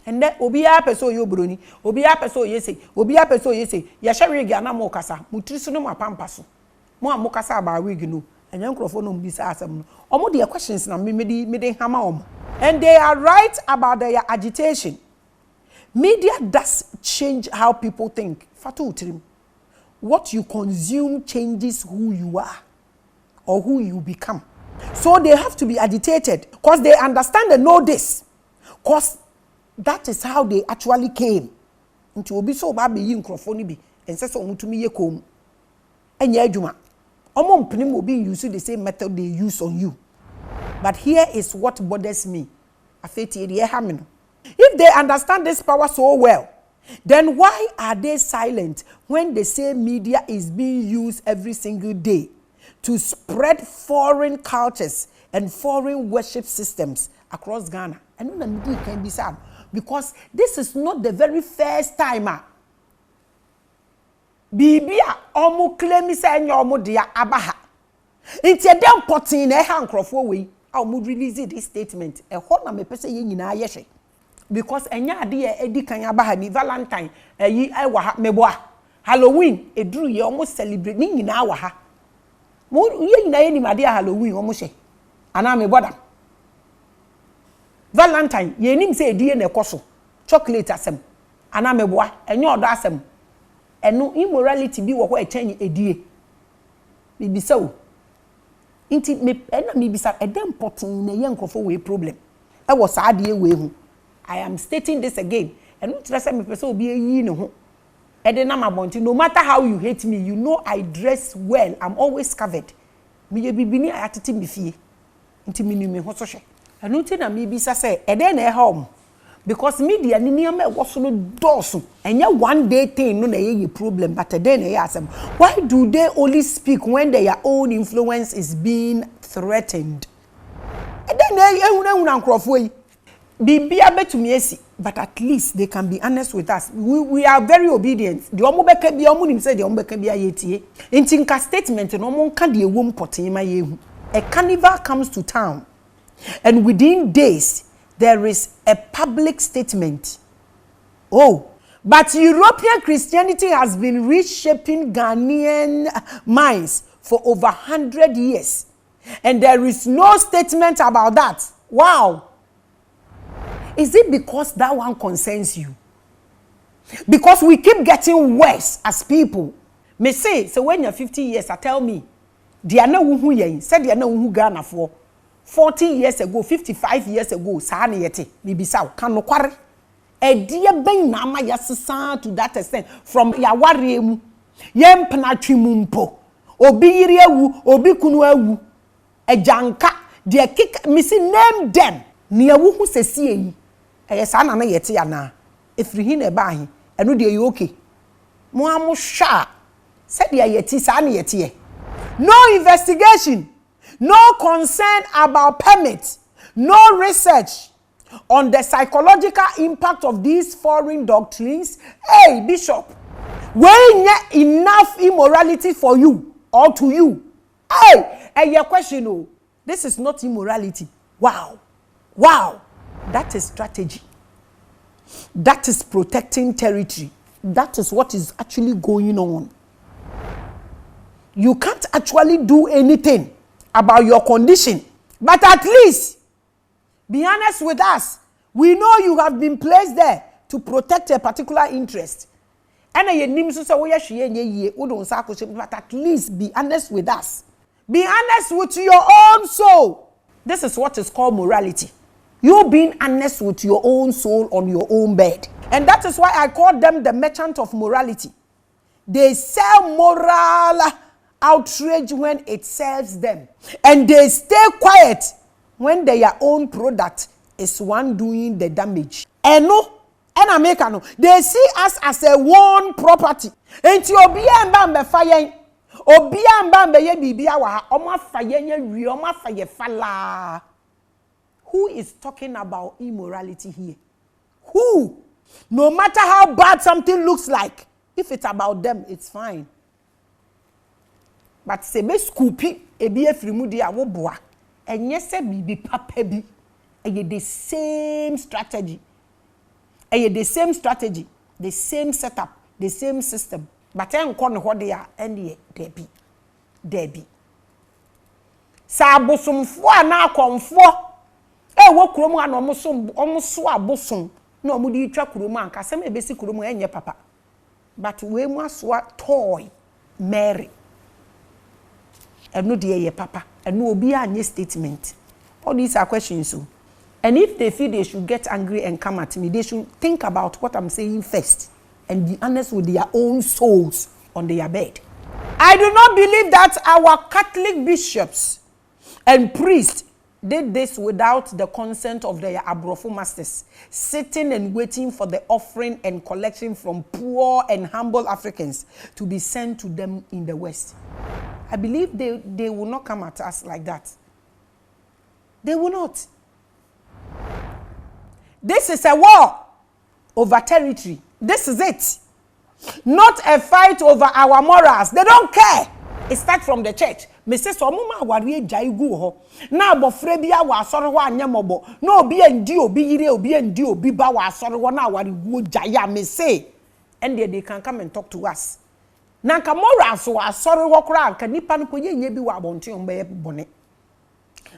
And then obi a person yo broni, obi a person ye say, obi a person ye say, ya hwe wig na mo kasa, mutiri so no mapampa so. Mo amokasa ba wig no. Enyan krofo no mbisa asem no. Omo de questions na me de hama omo. And they are right about their agitation. Media does change how people think. Fatu tirim. What you consume changes who you are or who you become. So they have to be agitated because they understand and know this. Because that is how they actually came. Into obi so ba be yi nkrofo bi ense so omutumi ye kom. Enya adwuma. Omo mpnim obi use the same method they use on you. But here is what bothers me. Afeti e ha me no. If they understand this power so well, then why are they silent when the same media is being used every single day to spread foreign cultures and foreign worship systems across Ghana? And no can be sad because this is not the very first time. Bibia omo claim say nya omo dia abaha. Inti dem potin na ha nkrofo we omo release this statement. E ho na me pese ye nyina ye hwe. Because enya ade ye edi kan abaha ni Valentine yi ai wa ha meboa. Halloween eduru ye omo celebrate ni nyina wa ha. Mo ye nyina ye ni made Halloween omo hwe. Ana meboda. Valentine ye nim say edi ye na ekoso. Chocolate asem. Ana meboa enya odo asem. Eno immorality bi wo ho echan edie. Bibisa o. Inti me ena me bisa edem potin na ye nkofo we problem. E wo sa ade we hu. I am stating this again. And not just me person obi yi ne ho. E de na mabonti no matter how you hate me, you know I dress well. I'm always covered. Me ye bibini ayatete me fie. Inti me ni ho so hwe. Eno ti na me bisa say e de na e ha because media ni niam e wo so no dosu. Enya one day thing no na ye problem but today na ye asem. Why do they only speak when their own influence is being threatened? E de na ehunu nkrofo yi. Bibia betumi esi, but at least they can be honest with us. We are very obedient. The omo beka bia omo nim say the omo beka bia yetie. Inti nka statement no omo nka de ewom poten ma yehu. A carnival comes to town and within days there is a public statement. Oh, but European Christianity has been reshaping Ghanaian minds for over 100 years. And there is no statement about that. Wow. Is it because that one concerns you? Because we keep getting worse as people. Me say, so when you're 50 years, tell me, they are no who ye, said they are no who Ghana for 40 years ago, 55 years ago, Sahani yete, Bibisau, Kano Kwari. A dear ben nama yasisa to that extent from Yawari, Yem Penatrimumpo, Obiria wu, Obikunwa wu, a janka, dear kick, missy name them, near who se see. Yes, I know yet yana. If we hear about him, and no dear okay. Moamu sha said yeti sani yeti. No investigation, no concern about permits, no research on the psychological impact of these foreign doctrines. Hey, Bishop, when enough immorality for you or to you? Hey, and your question, oh, this is not immorality. Wow, wow. That is strategy. That is protecting territory. That is what is actually going on. You can't actually do anything about your condition. But at least, be honest with us. We know you have been placed there to protect a particular interest. But at least be honest with us. Be honest with your own soul. This is what is called morality. You being honest with your own soul on your own bed. And that is why I call them the merchant of morality. They sell moral outrage when it serves them. And they stay quiet when their own product is one doing the damage. And no, and American, they see us as a one property. And to Obia and Bambe fire, Obia and Bambe ye bibia wa, Oma fire ye Oma fire fala. Who is talking about immorality here? Who? No matter how bad something looks like, if it's about them, it's fine. But se be scoopy, ebi efrimudi awo boa. Enye se bibi papa bi. Eye the same strategy. Eye the same strategy, the same setup, the same system. But enko ne ho de a ene debi. Debi. Sa abosomfo ana akomfo wo kurom a no omoso abosom na omudi twa kurom anka sem ebesi kurom enye papa, but we mu asoa toy Mary eno de ye papa eno obi anye statement. All these are questions. So, and if they feel they should get angry and come at me, they should think about what I'm saying first and be honest with their own souls on their bed. I do not believe that our Catholic bishops and priests did this without the consent of their abrofo masters, sitting and waiting for the offering and collection from poor and humble Africans to be sent to them in the West. I believe they will not come at us like that. They will not. This is a war over territory. This is it. Not a fight over our morals. They don't care. It starts from the church. Me say so mama aware jaigu ho na abofre bia wa asore ho anyemobo na obi endi obi yire obi endi obi ba wa asore ho na aware gu jaya me say and they can come and talk to us na nka morals wa asore ho kra nka nipa no koye nya bi wa abonte ombe bone.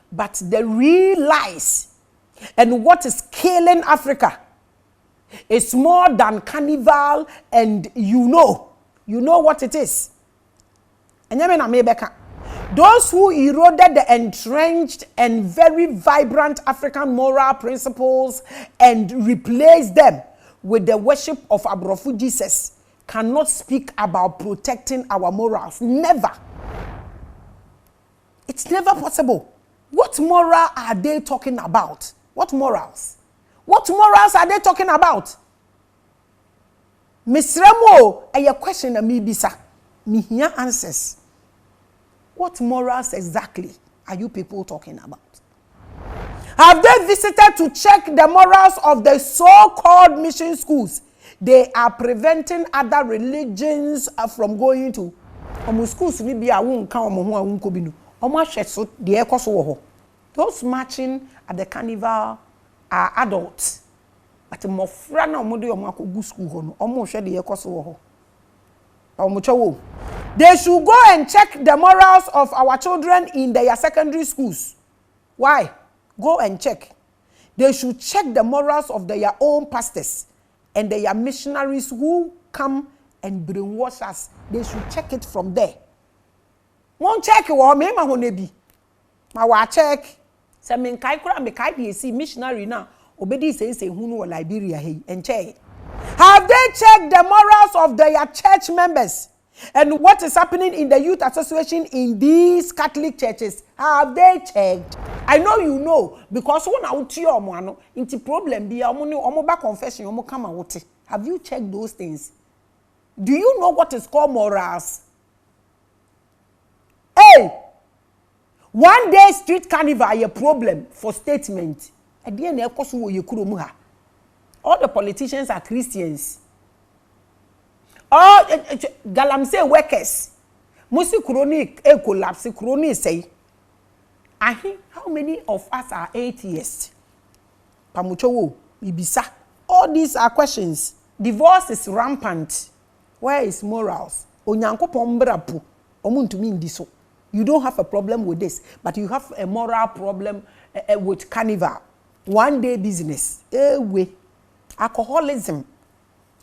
But the real lies and what is killing Africa is more than carnival, and you know what it is. And those who eroded the entrenched and very vibrant African moral principles and replaced them with the worship of Abrofo Jesus cannot speak about protecting our morals. Never. It's never possible. What moral are they talking about? What morals? What morals are they talking about? Miss Remo, a question me bisa. Me hear answers. What morals exactly are you people talking about? Have they visited to check the morals of the so-called mission schools? They are preventing other religions from going to. Schools ni bi awun kan omo ho awun ko binu. Omo ahweso de ekoso wo ho. Those marching at the carnival are adults. But mofra na omo de omo akogu school ho no. Omo hwe de ekoso wo ho. Omo chewo. They should go and check the morals of our children in their secondary schools. Why? Go and check. They should check the morals of their own pastors and their missionaries who come and brainwash us. They should check it from there. Won't check it, or me ma honebi. Ma wa check. Say me kai kura me kai be see missionary now. Obedi say hunu Liberia hey and check. Have they checked the morals of their church members? And what is happening in the youth association in these Catholic churches? Have they checked? I know you know, because when I tell you, it's problem be omo confession, omo come out. Have you checked those things? Do you know what is called morals? Hey, one day street carnival a problem for statement. At the end, all the politicians are Christians. All galamsey workers, Musi Chronic, collapse, Chronic say. How many of us are atheists? Pamuchowo, Ibisa. All these are questions. Divorce is rampant. Where is morals? Onyanko pombrapu. Omuntumi ndiso. You don't have a problem with this, but you have a moral problem with carnival. One day business. Alcoholism.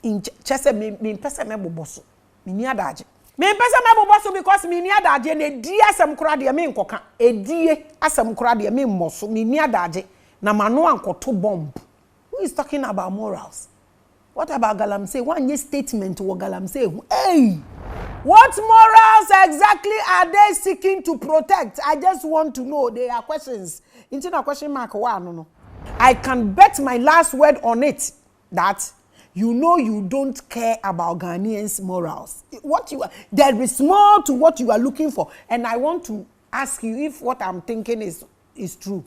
In chese me pese me boboso. Me ni adaje. Me pese me boboso because me ni adaje ne die asem kura de me nkoka. Edie asem kura de me mmoso. Me ni adaje na mano ankoto bomb. Who is talking about morals? What about galamsey? One year statement to galamsey. Hey! What morals exactly are they seeking to protect? I just want to know. There are questions. Into the question mark no. I can bet my last word on it that you know you don't care about Ghanaians' morals. There is more to what you are looking for. And I want to ask you if what I'm thinking is true.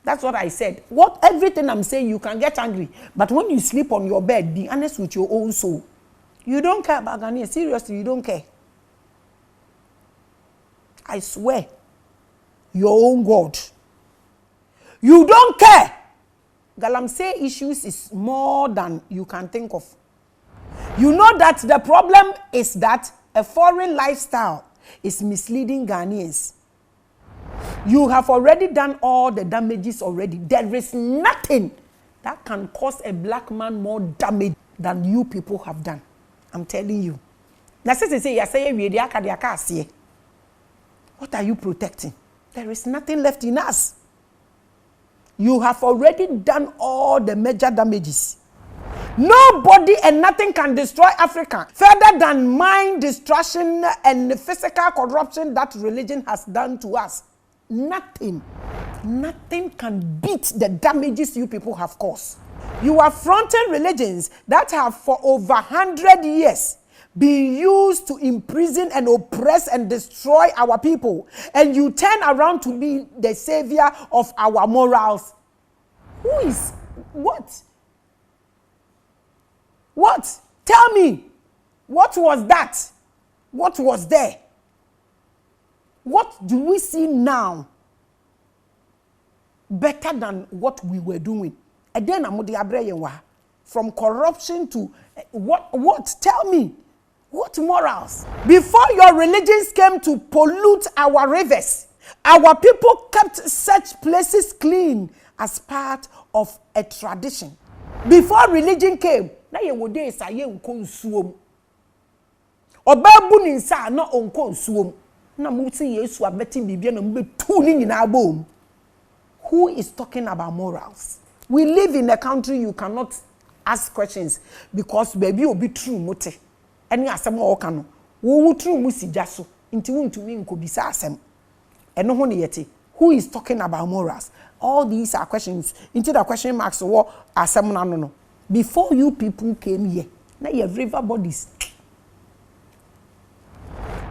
That's what I said. Everything I'm saying, you can get angry. But when you sleep on your bed, be honest with your own soul. You don't care about Ghanaians. Seriously, you don't care. I swear. Your own God. You don't care. Galamsey issues is more than you can think of. You know that the problem is that a foreign lifestyle is misleading Ghanaians. You have already done all the damages already. There is nothing that can cause a black man more damage than you people have done. I'm telling you. What are you protecting? There is nothing left in us. You have already done all the major damages. Nobody and nothing can destroy Africa further than mind destruction and physical corruption that religion has done to us. Nothing can beat the damages you people have caused. You are fronting religions that have for over 100 years been used to imprison and oppress and destroy our people. And you turn around to be the savior of our morals. Who is? What? What? Tell me. What was that? What was there? What do we see now better than what we were doing? And then from corruption to what? Tell me. What morals? Before your religions came to pollute our rivers, our people kept such places clean as part of a tradition. Before religion came, na ye wode sa ye nko nsuom. Obabu ni nsa na onko nsuom. Na muti Yesu abeti bibia na mbetu ni nyina abom. Who is talking about morals? We live in a country you cannot ask questions because baby obi true mote. Any asem o ka no. Wo true musi jaso. Nti wuntumi nkobisa asem. Eno ho ne yete. Who is talking about morals? All these are questions. Into the question marks what asem na no. Before you people came here, now you have river bodies.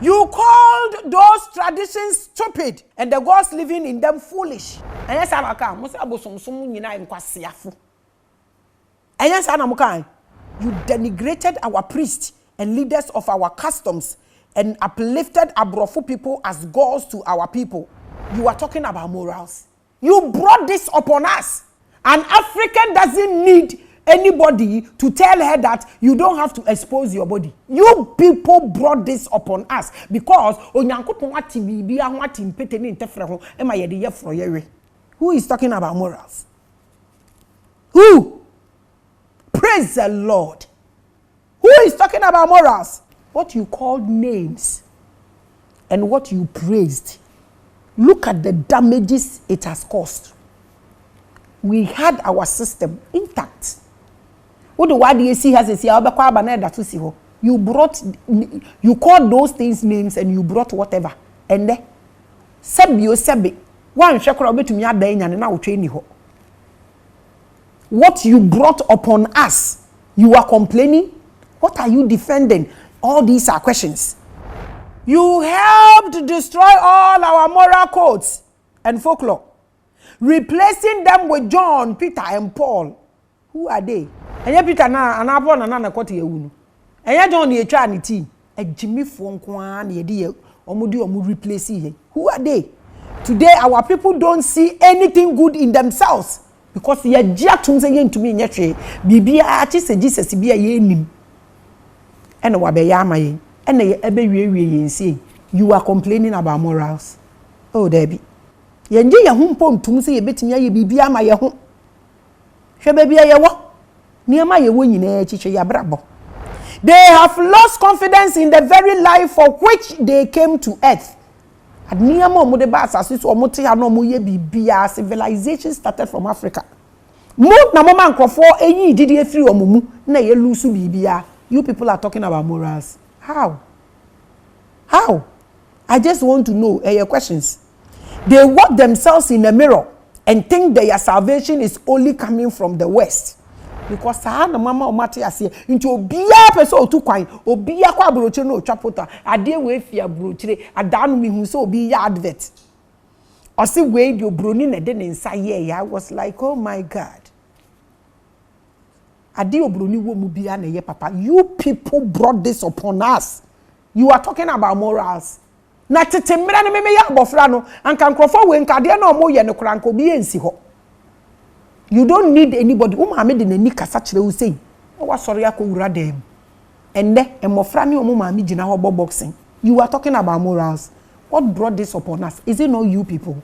You called those traditions stupid and the gods living in them foolish. And yes, I'm a calm. You denigrated our priests and leaders of our customs and uplifted Abrofu people as gods to our people. You are talking about morals. You brought this upon us. An African doesn't need anybody to tell her that you don't have to expose your body. You people brought this upon us because onyankopon ati bibia ho ati mpete ne ntefre ho e ma yede ye fro yewe. Who is talking about morals? Who? Praise the Lord. Who is talking about morals? What you called names and what you praised. Look at the damages it has caused. We had our system intact. What the word you see has a you brought, you called those things names and you brought whatever. And then, sebi, one shakra to me and now train you. What you brought upon us, you are complaining. What are you defending? All these are questions. You helped destroy all our moral codes and folklore, replacing them with John, Peter, and Paul. Who are they? And Peter na Paul na kwoti ewu. And John ye twa ne team. A Jimmy Fonkwan ye di omu replace here. Who are they? Today our people don't see anything good in themselves because ye jatum say to me nyetwe. Bibia ati se Jesus bia ye nim. And wabeya amaye. And you are complaining about morals. Oh, Debbie. Yenje ya humpom tum se ye betimi aye bibia ma ye ho. Hwe bibia ye wo. Niama ye wo nyina chiche ya brabo. They have lost confidence in the very life for which they came to earth. Ad niama mo de ba asase so mo te ya no mo ye bibia. Civilization started from Africa. Mo na mo man krofo eyi didi efiri omumu na ye lusu bibia. You people are talking about morals. How? How? I just want to know your questions. They watch themselves in the mirror and think their salvation is only coming from the West. Because Sahana Mama or Matia say, into Obia person to quine, Obia qua broche no chapota, a dear way fear broche, a down me who so be advert. Or see way your brunin and then inside ye. I was like, oh my God. Adio bruni wo mubia na ye papa. You people brought this upon us. You are talking about morals. Na tete mira ne meme ya abofra no anka nkrofo we nka de na omo ye ne kura nko bi ensi ho. You don't need anybody. Maame de nani kasa kire wo sei. Wa sori akowura dem. Enne emofra ne omo maame gina ho boxing. You are talking about morals. What brought this upon us? Is it not you people?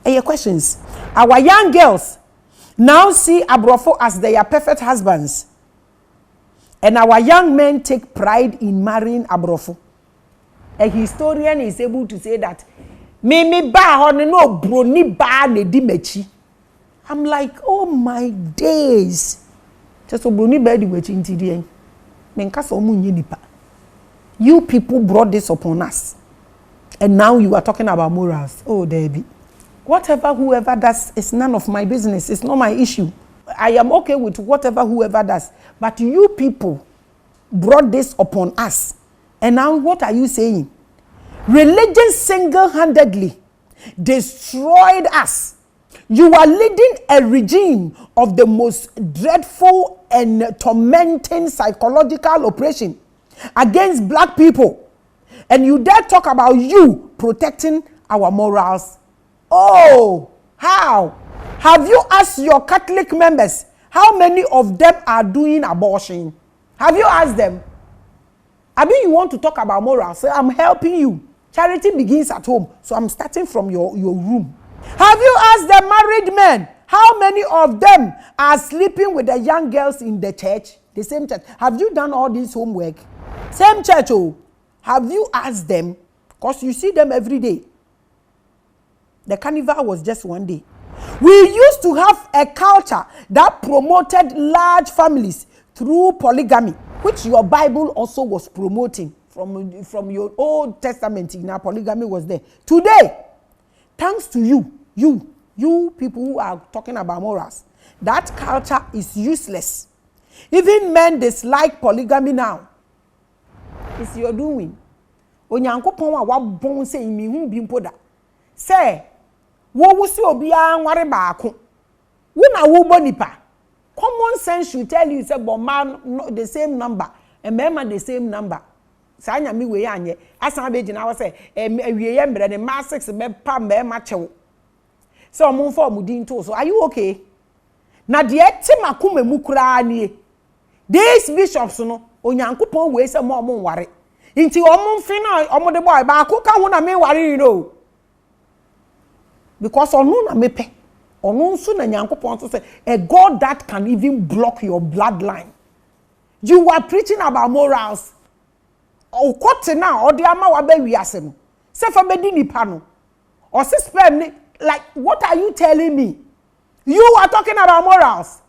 Your questions. Our young girls now see abrofo as their perfect husbands. And our young men take pride in marrying abrofo. A historian is able to say that me ba hon no broni ba ne di mechi. I'm like, oh my days. Just so broni ba di mechi ntidi en. Men kasa omu nye nipa. You people brought this upon us. And now you are talking about morals. Oh, Debbie. Whatever whoever does is none of my business. It's not my issue. I am okay with whatever whoever does. But you people brought this upon us. And now what are you saying? Religion single-handedly destroyed us. You are leading a regime of the most dreadful and tormenting psychological operation against black people. And you dare talk about you protecting our morals. Oh, how? Have you asked your Catholic members how many of them are doing abortion? Have you asked them? I mean, you want to talk about morals. So I'm helping you. Charity begins at home. So I'm starting from your room. Have you asked the married men how many of them are sleeping with the young girls in the church? The same church. Have you done all this homework? Same church, oh. Have you asked them? Because you see them every day. The carnival was just one day. We used to have a culture that promoted large families through polygamy, which your Bible also was promoting from your Old Testament. Now polygamy was there. Today, thanks to you people who are talking about morals, that culture is useless. Even men dislike polygamy now. It's your doing. Onyankopon wa bon say mi hu bi mpoda. Say wo wusi obi anware baako. Wo na wo bonipa. Common sense should tell you say but man the same number and man the same number. Sa anya mi we anye. Asan be gina wo say awie ye mbre ne ma 6 be pa me ma chewo. So omo for omudin to so are you okay? na de eti makoma mu kura nie these bishops no onyankopon we se mo nware nti omo mfi na omo de boy ba ko ka ho na me ware you know because onu na mepe onu nso na nyankopon so say a God that can even block your bloodline. You are preaching about morals o kote na o de ama wa ba wiase no se fa be di nipa no o se spend like what are you telling me? You are talking about morals.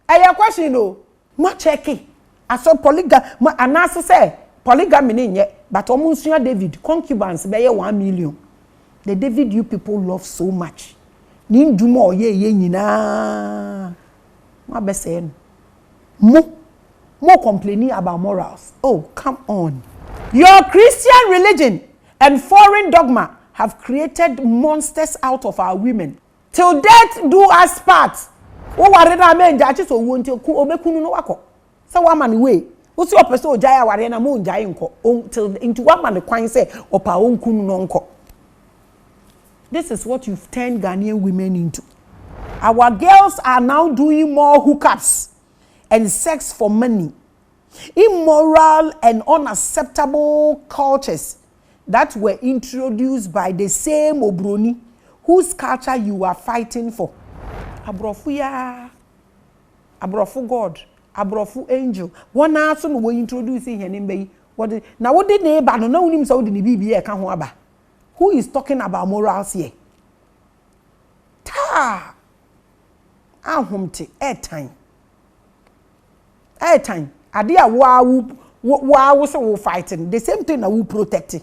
Aya question no ma checking aso polygamy anase say polygamy ni nye but omunsua David concubines be ye 1 million. The David you people love so much. Ni nduma oye nyina ma be say more complaining about morals. Oh, come on. Your Christian religion and foreign dogma have created monsters out of our women. Till death do us part. O ware na men jachi so wo nti ku obekunu no wako. Say one man way. Wo si opese o jaya ware na mo njaye nko. Till into one man kwan say opa onkunu no nko. This is what you've turned Ghanaian women into. Our girls are now doing more hookups and sex for money. Immoral and unacceptable cultures that were introduced by the same Obroni whose culture you are fighting for. Abrofu ya, abrofu God, abrofu angel. One person we introducing here name what now what did neighbor no na unim so di ni bibi ka ho aba. Who is talking about morals here? Ta. Ahomte airtime. Airtime. Ade a wa so fighting. The same thing that we protecting.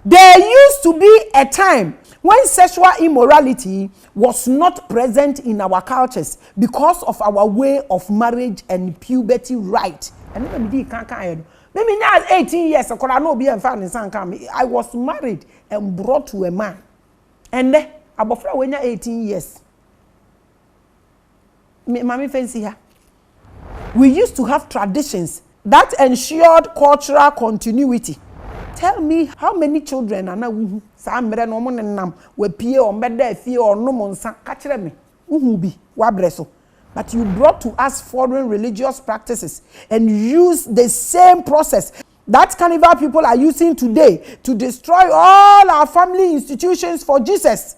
There used to be a time when sexual immorality was not present in our cultures because of our way of marriage and puberty right. And maybe maybe now 18 years I was married and brought to a man. And then abofra when you're 18 years. Maame fancy here. We used to have traditions that ensured cultural continuity. Tell me how many children are now samre no mo nenam we pie o mbeda fie o no monsa ka kire me uhu bi wa breso. But you brought to us foreign religious practices and use the same process that carnival people are using today to destroy all our family institutions for Jesus.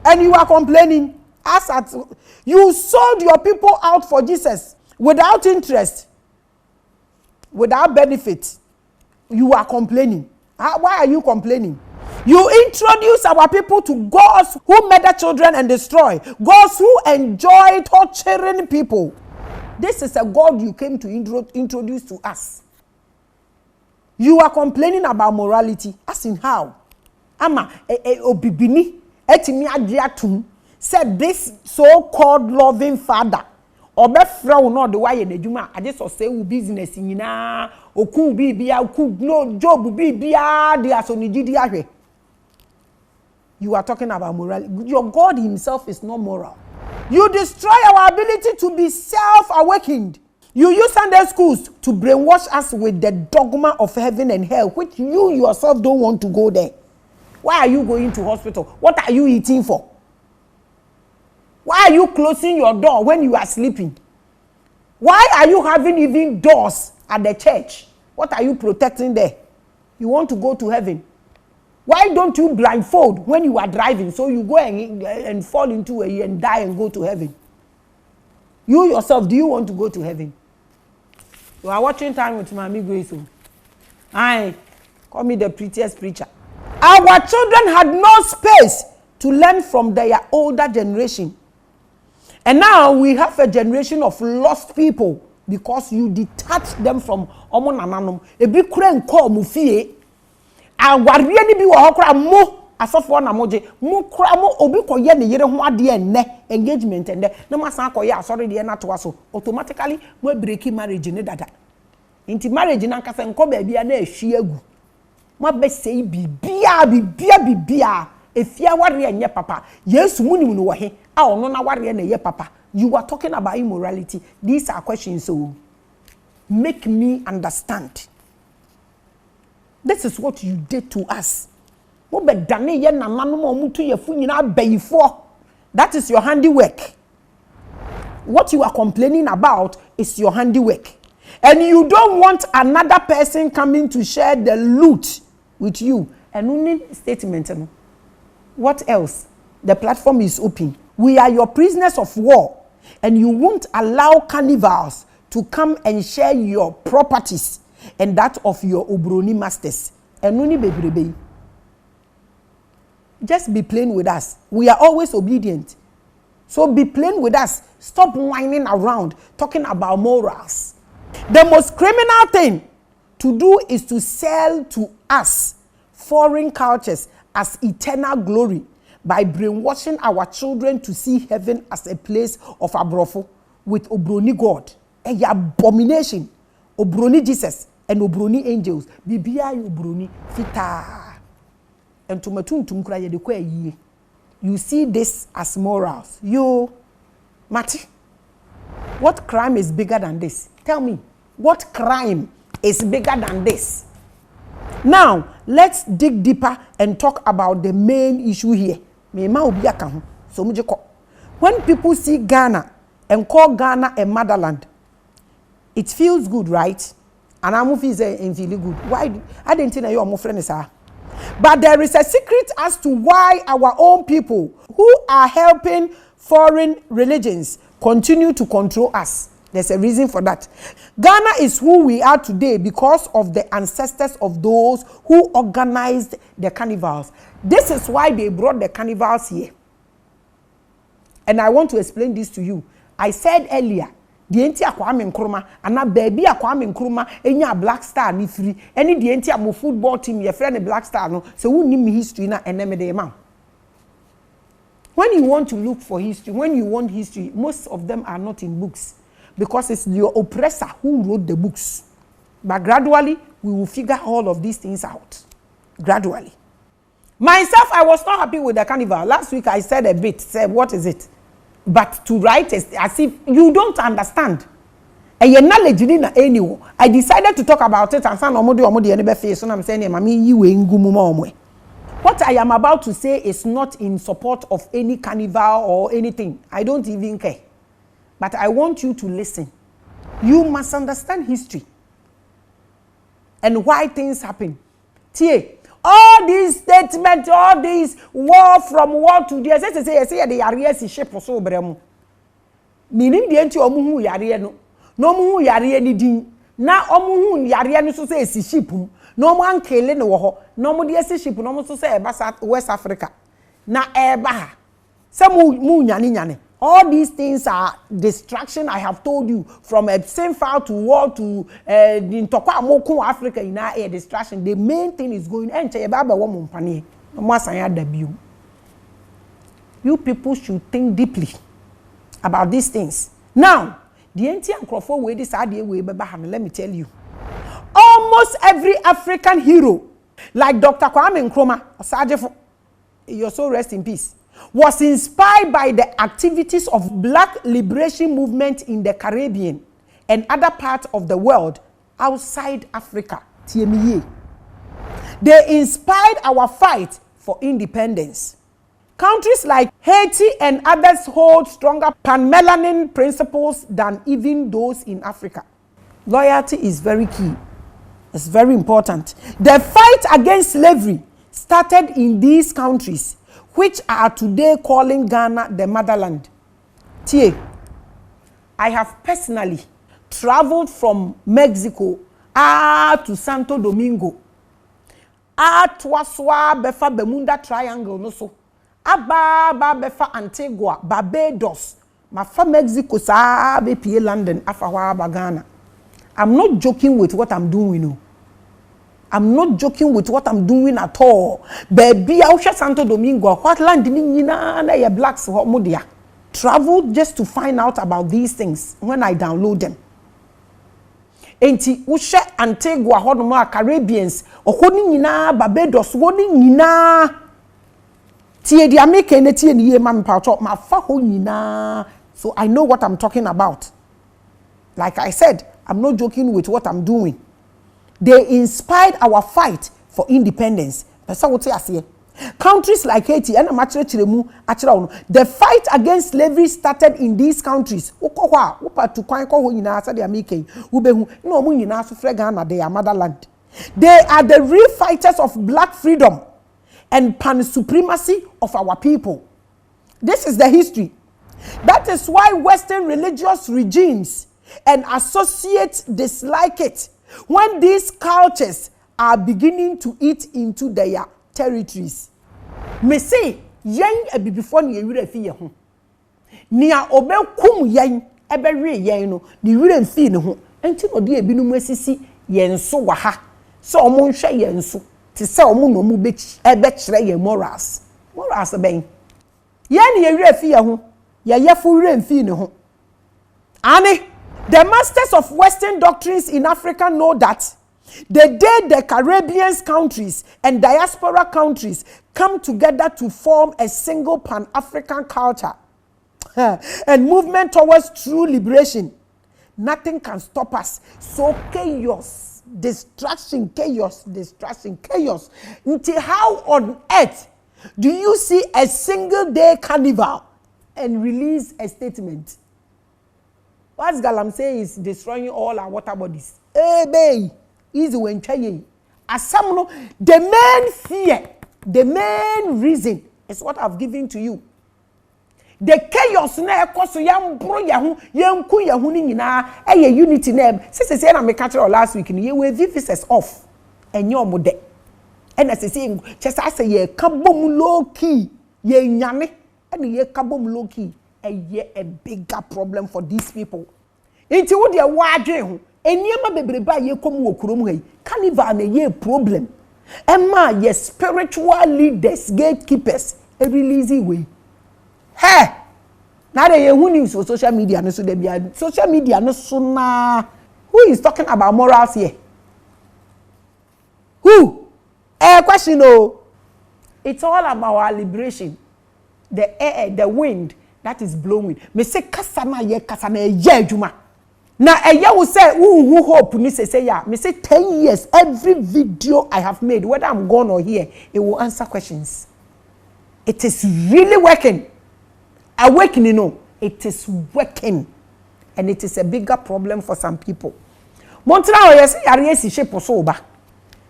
And you are complaining as at you sold your people out for Jesus without interest, without benefit. You are complaining. Why are you complaining? You introduce our people to gods who murder children and destroy, gods who enjoy torturing people. This is a God you came to introduce to us. You are complaining about morality. As in how? Ama obibini etimi agiatum said this so-called loving father obefra wo no de wa ye n'adwuma ade so say wo business nyina oku bibia oku no job bibia de asonigidi ahwe. You are talking about morality. Your God himself is not moral. You destroy our ability to be self-awakened. You use Sunday schools to brainwash us with the dogma of heaven and hell, which you yourself don't want to go there. Why are you going to hospital? What are you eating for? Why are you closing your door when you are sleeping? Why are you having even doors at the church? What are you protecting there? You want to go to heaven. Why don't you blindfold when you are driving so you go and fall into a and die and go to heaven? You yourself, do you want to go to heaven? You are watching Time with Maame Grace. I call me the prettiest preacher. Our children had no space to learn from their older generation. And now we have a generation of lost people because you detach them from omo nananum. Ebi kure nko mu fie. Awarie ni bi wo hokra mo asofo na moje. Mo kura mo obi koye ne yere ho ade enne engagement ende. Na masan koye asori de na to aso. Automatically mo break marriage ne dada. Inti marriage na nkasa nko ba bia na ahwi agu. Mo be sei bibia. Efia ware enye papa. Yesu munim no wo he. A ono na ware na ye papa. You are talking about immorality. These are questions so make me understand. This is what you did to us. Mo be dane ye nananom omutu ye fu nyina bayifo. That is your handiwork. what you are complaining about is your handiwork. And you don't want another person coming to share the loot with you. And only statement. What else? The platform is open. We are your prisoners of war. And you won't allow carnivals to come and share your properties and that of your Obroni masters. And only baby. Just be plain with us. We are always obedient. So be plain with us. Stop whining around, talking about morals. The most criminal thing to do is to sell to us foreign cultures as eternal glory by brainwashing our children to see heaven as a place of abrofo with Obroni God. A abomination. Obroni Jesus and Obroni angels. Bibia Obroni fita. And to matum kura ye de kwa yi. You see this as morals. You, Mati, what crime is bigger than this? Tell me, what crime is bigger than this? Now, let's dig deeper and talk about the main issue here. When people see Ghana and call Ghana a motherland, it feels good, right? And I'm feeling good. Why? I didn't think you are my friend, sir. But there is a secret as to why our own people who are helping foreign religions continue to control us. There's a reason for that. Ghana is who we are today because of the ancestors of those who organized the carnivals. This is why they brought the carnivals here. And I want to explain this to you. I said earlier, the enti Kwame Nkrumah ana baby Kwame Nkrumah enya Black Star ni free any the enti am football team your friend Black Star no so who nim history na eneme de man. When you want to look for history, when you want history, most of them are not in books because it's your oppressor who wrote the books. But gradually we will figure all of these things out. Gradually. Myself, I was not happy with the carnival. Last week I said a bit, said what is it? But to write as if you don't understand. And your knowledge didn't anyway. I decided to talk about it and so I'm saying, what I am about to say is not in support of any carnival or anything. I don't even care. But I want you to listen. You must understand history and why things happen. All these statements, all these war from war to the say the areas ship or so bremu. Meaning the enti omuhu yare no. No muhu yare ni din. Na omuhu yare no so say ship. No mo ankele no wo ho. No mo de ship no mo so say West Africa. Na eba. Say mu nyane. All these things are distraction. I have told you from a Senfal to war to in Tokwa Moko Africa in our air distraction. The main thing is going you people should think deeply about these things. Now, the entire Crawford way this idea way let me tell you. Almost every African hero, like Dr. Kwame Nkrumah, your soul rest in peace, was inspired by the activities of Black liberation movement in the Caribbean and other parts of the world outside Africa. They inspired our fight for independence. Countries like Haiti and others hold stronger pan-melanin principles than even those in Africa. Loyalty is very key. It's very important. The fight against slavery started in these countries, which are today calling Ghana the motherland. I have personally traveled from Mexico to Santo Domingo, Tuasua befa Bermuda Triangle no so, Aba befa Antigua, Barbados, mafa Mexico sa be pie London afawa Ghana. I'm not joking with what I'm doing, you know. I'm not joking with what I'm doing at all. Baby, I was Santo Domingo. What land in na blacks modia. Travel just to find out about these things when I download them. Enti ushe Antigua hodoma Caribbeans okoni nyina Barbados woni nyina tie dia make na tie ni ma mpacho ma fa ho nyina. So I know what I'm talking about. Like I said, I'm not joking with what I'm doing. They inspired our fight for independence. Countries like Haiti, the fight against slavery started in these countries. They are the real fighters of black freedom and pan-supremacy of our people. This is the history. That is why Western religious regimes and associates dislike it when these cultures are beginning to eat into their territories. Me say yen before ni ewira fi ye ho. Nia obekum yen ebewe yen no ni wira fi ne ho. Enti no de ebinum asisi yen so wa ha. So omo nhwe yen so. Ti se omo no mu be kire yen morals. Morals ben. Yen ni ewira fi ye ho. Ye yefo wira fi ne ho. Ani, the masters of Western doctrines in Africa know that the day the Caribbean countries and diaspora countries come together to form a single Pan-African culture and movement towards true liberation, nothing can stop us. So chaos, distraction, chaos, distraction, chaos. Until how on earth do you see a single day carnival and release a statement? What Galam say is destroying all our water bodies. Hey, babe. Easy when trying. As some the main fear, the main reason is what I've given to you. The chaos na ekoso yam bro yahu yanku yahu ni nyina eye unity na say na me catch last week ni we visitors off enyo mo de and as say just say ye kabom low key ye nyane and ye kabom low key a bigger problem for these people. Inti wo de wadwe ho eniema bebreba ye komu wo kurom hai carnival na ye problem. Emma ye spiritual leaders, gatekeepers, a release way. Hey, now they who news for social media no so they be social media no so na. Who is talking about morals here? Who? Question oh. It's all about our liberation. The air, the wind that is blowing. Me say kasana ye juma. Now a year will say who hope me say yeah. Me say 10 years every video I have made, whether I'm gone or here, it will answer questions. It is really working. Awakening, no, it is working, and it is a bigger problem for some people. Montana yes yare si shape so ba.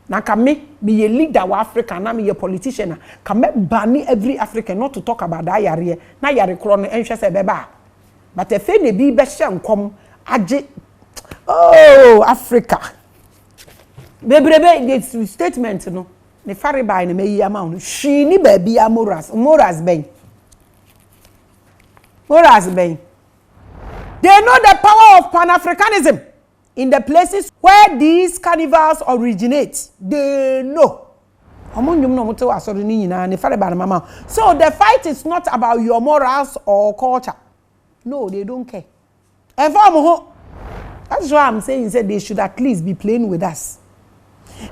Na kame be ye leader wa Africa na me ye politician kame bani every African not to talk about that yare na yare kro no enhwe se beba. But if any be be hye nkom age oh Africa. Bebrebe the statement no ne fare by na me yi ama no hwi ni ba bia morals ben. Morals ben. They know the power of Pan-Africanism in the places where these carnivals originate. They know. So the fight is not about your morals or culture. No, they don't care. And that's why I'm saying they should at least be playing with us.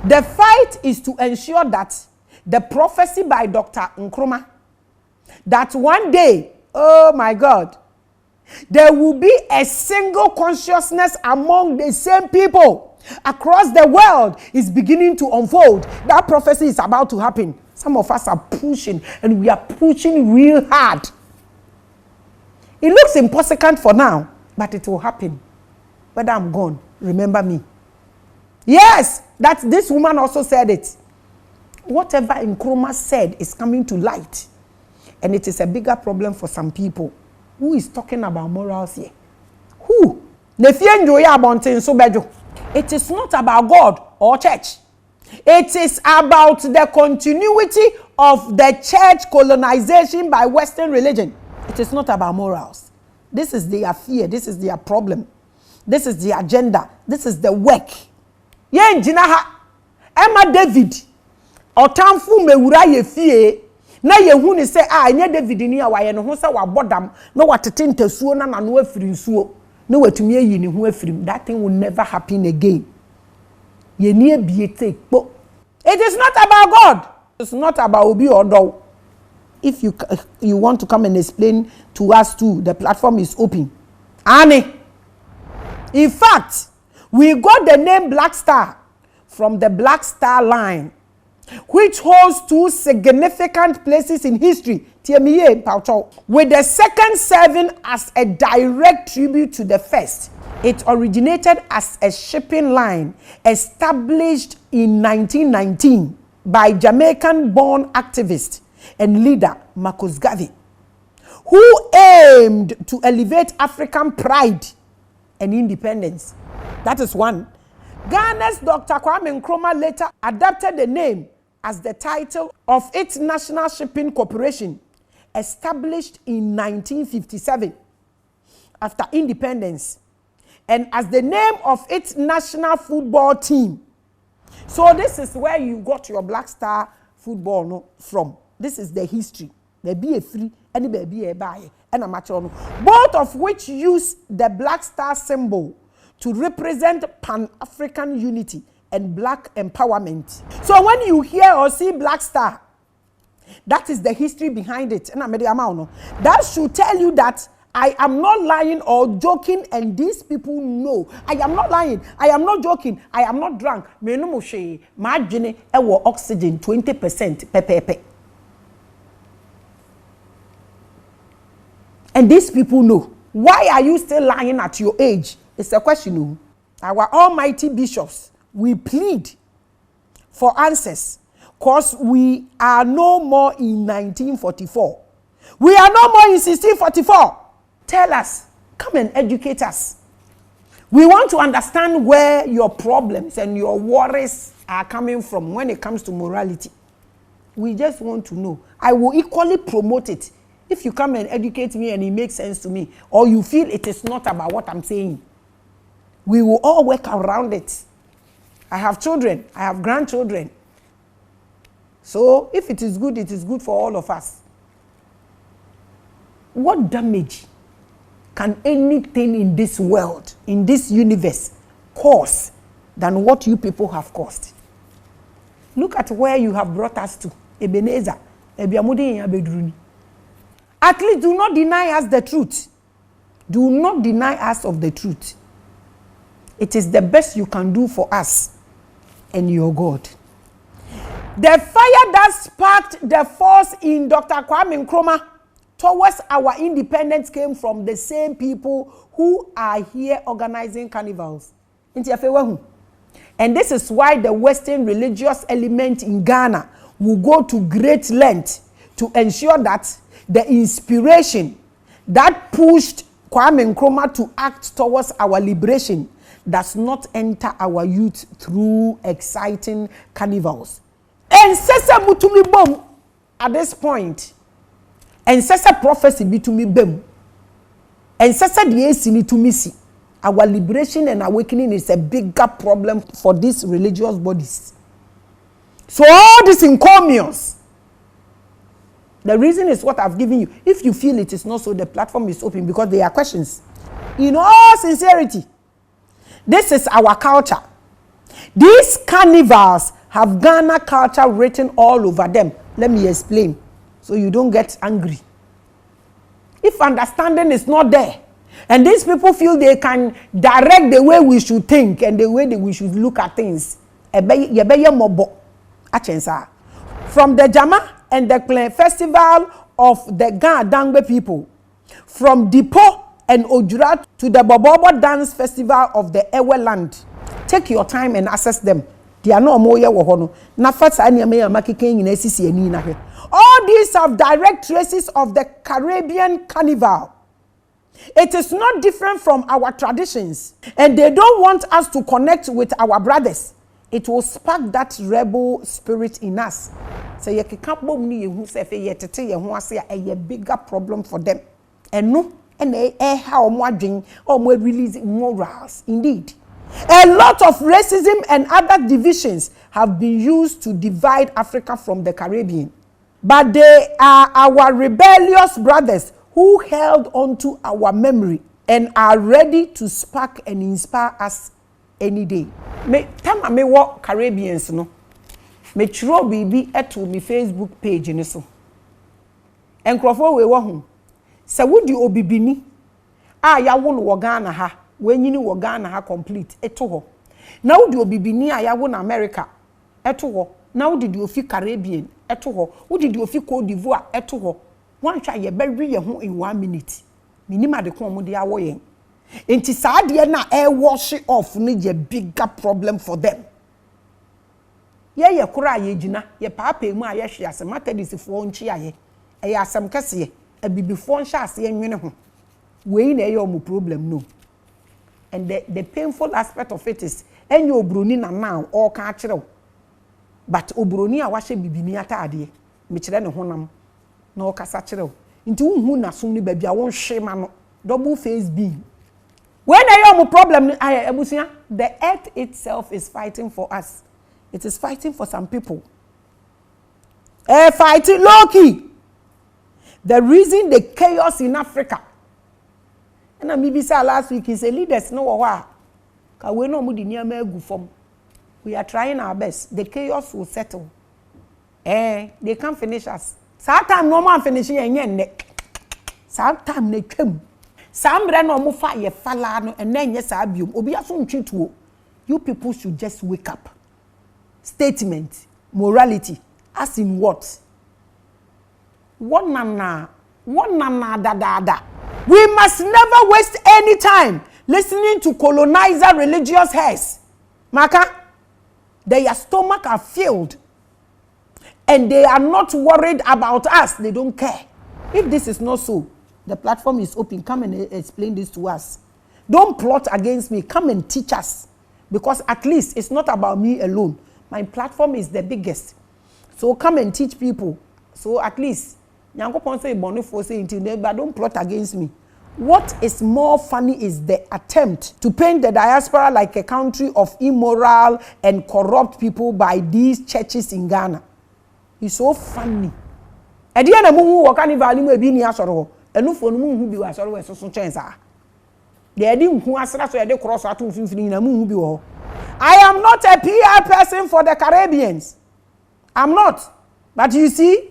The fight is to ensure that the prophecy by Dr. Nkrumah that one day, oh my God, there will be a single consciousness among the same people across the world is beginning to unfold. That prophecy is about to happen. Some of us are pushing, and we are pushing real hard. It looks impossible for now, but it will happen. Whether I'm gone, remember me. Yes, that this woman also said it. Whatever Nkrumah said is coming to light. And it is a bigger problem for some people. Who is talking about morals here? Who? It is not about God or church. It is about the continuity of the church colonization by Western religion. It is not about morals. This is their fear. This is their problem. This is the agenda. This is the work. Yen jinaha Emma David otamfu mewura ye fie na yehu ni se anya David ni a waye no ho se wabodam na watete ntasuo na nano afiri nsuo na watumi ayi ni ho afirim. That thing will never happen again. Ye ni ebiete kpo. It is not about God. It's not about obi odo. If you want to come and explain to us too, the platform is open. Annie. In fact, we got the name Black Star from the Black Star line. which holds two significant places in history, with the second serving as a direct tribute to the first. It originated as a shipping line established in 1919 by Jamaican-born activist and leader Marcus Garvey, who aimed to elevate African pride and independence. That is one. Ghana's Dr. Kwame Nkrumah later adopted the name as the title of its National Shipping Corporation, established in 1957 after independence, and as the name of its national football team. So this is where you got your Black Star football from. This is the history. There be a free, and there be a buy, and a match on both of which use the Black Star symbol to represent Pan-African unity and black empowerment. So when you hear or see Black Star, that is the history behind it. That should tell you that I am not lying or joking, and these people know. I am not lying. I am not joking. I am not drunk. Me no mo she. Ma dwene ewo oxygen 20% pepepe. And these people know. Why are you still lying at your age? It's a question. Our almighty bishops, we plead for answers, because we are no more in 1944. We are no more in 1644. Tell us, come and educate us. We want to understand where your problems and your worries are coming from when it comes to morality. We just want to know. I will equally promote it if you come and educate me and it makes sense to me, or you feel it is not about what I'm saying. We will all work around it. I have children. I have grandchildren. So if it is good for all of us. What damage can anything in this world, in this universe, cause than what you people have caused? Look at where you have brought us to. Ebenezer. At least do not deny us the truth. Do not deny us of the truth. It is the best you can do for us and your God. The fire that sparked the force in Dr. Kwame Nkrumah towards our independence came from the same people who are here organizing carnivals. And this is why the Western religious element in Ghana will go to great length to ensure that the inspiration that pushed Kwame Nkrumah to act towards our liberation does not enter our youth through exciting carnivals. And Sesa Mutumi Bom at this point. And Sesa prophecy be to me bem. And Sesa the to me see. Our liberation and awakening is a bigger problem for these religious bodies. So all this encomiums. The reason is what I've given you. If you feel it is not so, the platform is open because there are questions. In all sincerity, this is our culture. These carnivals have Ghana culture written all over them. Let me explain so you don't get angry. If understanding is not there, and these people feel they can direct the way we should think and the way that we should look at things, from the Jama and the festival of the Ghana Dangbe people, from Dipo and Ojura to the Bobobo Dance Festival of the Ewe land. Take your time and assess them. They are no more wohono. All these have direct traces of the Caribbean carnival. It is not different from our traditions, and they don't want us to connect with our brothers. It will spark that rebel spirit in us. So a bigger problem for them. And no, and how more release morals. Indeed. A lot of racism and other divisions have been used to divide Africa from the Caribbean. But they are our rebellious brothers who held on to our memory and are ready to spark and inspire us any day. Me tama me wo Caribbeans no. Me chiro bibi eto mi Facebook page ni so. Enkrofo we wo ho. Se wodi obibini a ya wo no wo Ghana ha, wenyini wo Ghana ha complete eto ho. Na wodi obibini a ya wo na America eto ho, na wo did ofi Caribbean eto ho wo did ofi Cote d'Ivoire eto ho wan twa ye bewe ye ho in 1 minute minima de kon mo de awo yen enti saa de na wash off no ye bigger problem for them ye kura ye gina ye papa mu a ye hwe asem atadisifo nchi aye ye asem kese e bibifo nhya ase enwene ho we na ye omo problem no. And the painful aspect of it is enye obroni na now all ka kire but obroni a wahye bibini atade me kire ne honam na o kasa kire nti unhu na som ni ba bia won hwe ma no double face beam when you problem ebusia the earth itself is fighting for us. It is fighting for some people. Fighting low-key. The reason the chaos in Africa. And I maybe said last week, he said leaders know what. We know we are trying our best. The chaos will settle. They can't finish us. Sometimes no man finishing and sometimes they come. Some brand no fire falano and then yes abium. Obi aso ntwetuo. You people should just wake up. Statement, morality, as in what? One nana da. We must never waste any time listening to colonizer religious heads. Maka, their stomach are filled and they are not worried about us. They don't care. If this is not so, the platform is open. Come and explain this to us. Don't plot against me. Come and teach us. Because at least it's not about me alone. My platform is the biggest. So come and teach people. So at least, Nyankopon say bonifo say intine, but don't plot against me. What is more funny is the attempt to paint the diaspora like a country of immoral and corrupt people by these churches in Ghana. It's so funny. Edi na mu wo kan value mu ebi ni asoro. Enufo no mu hu bi asoro we so chensa. De edi hu asra so edi cross atu mfimfini na mu hu bi wo. I am not a PR person for the Caribbeans. I'm not. But you see,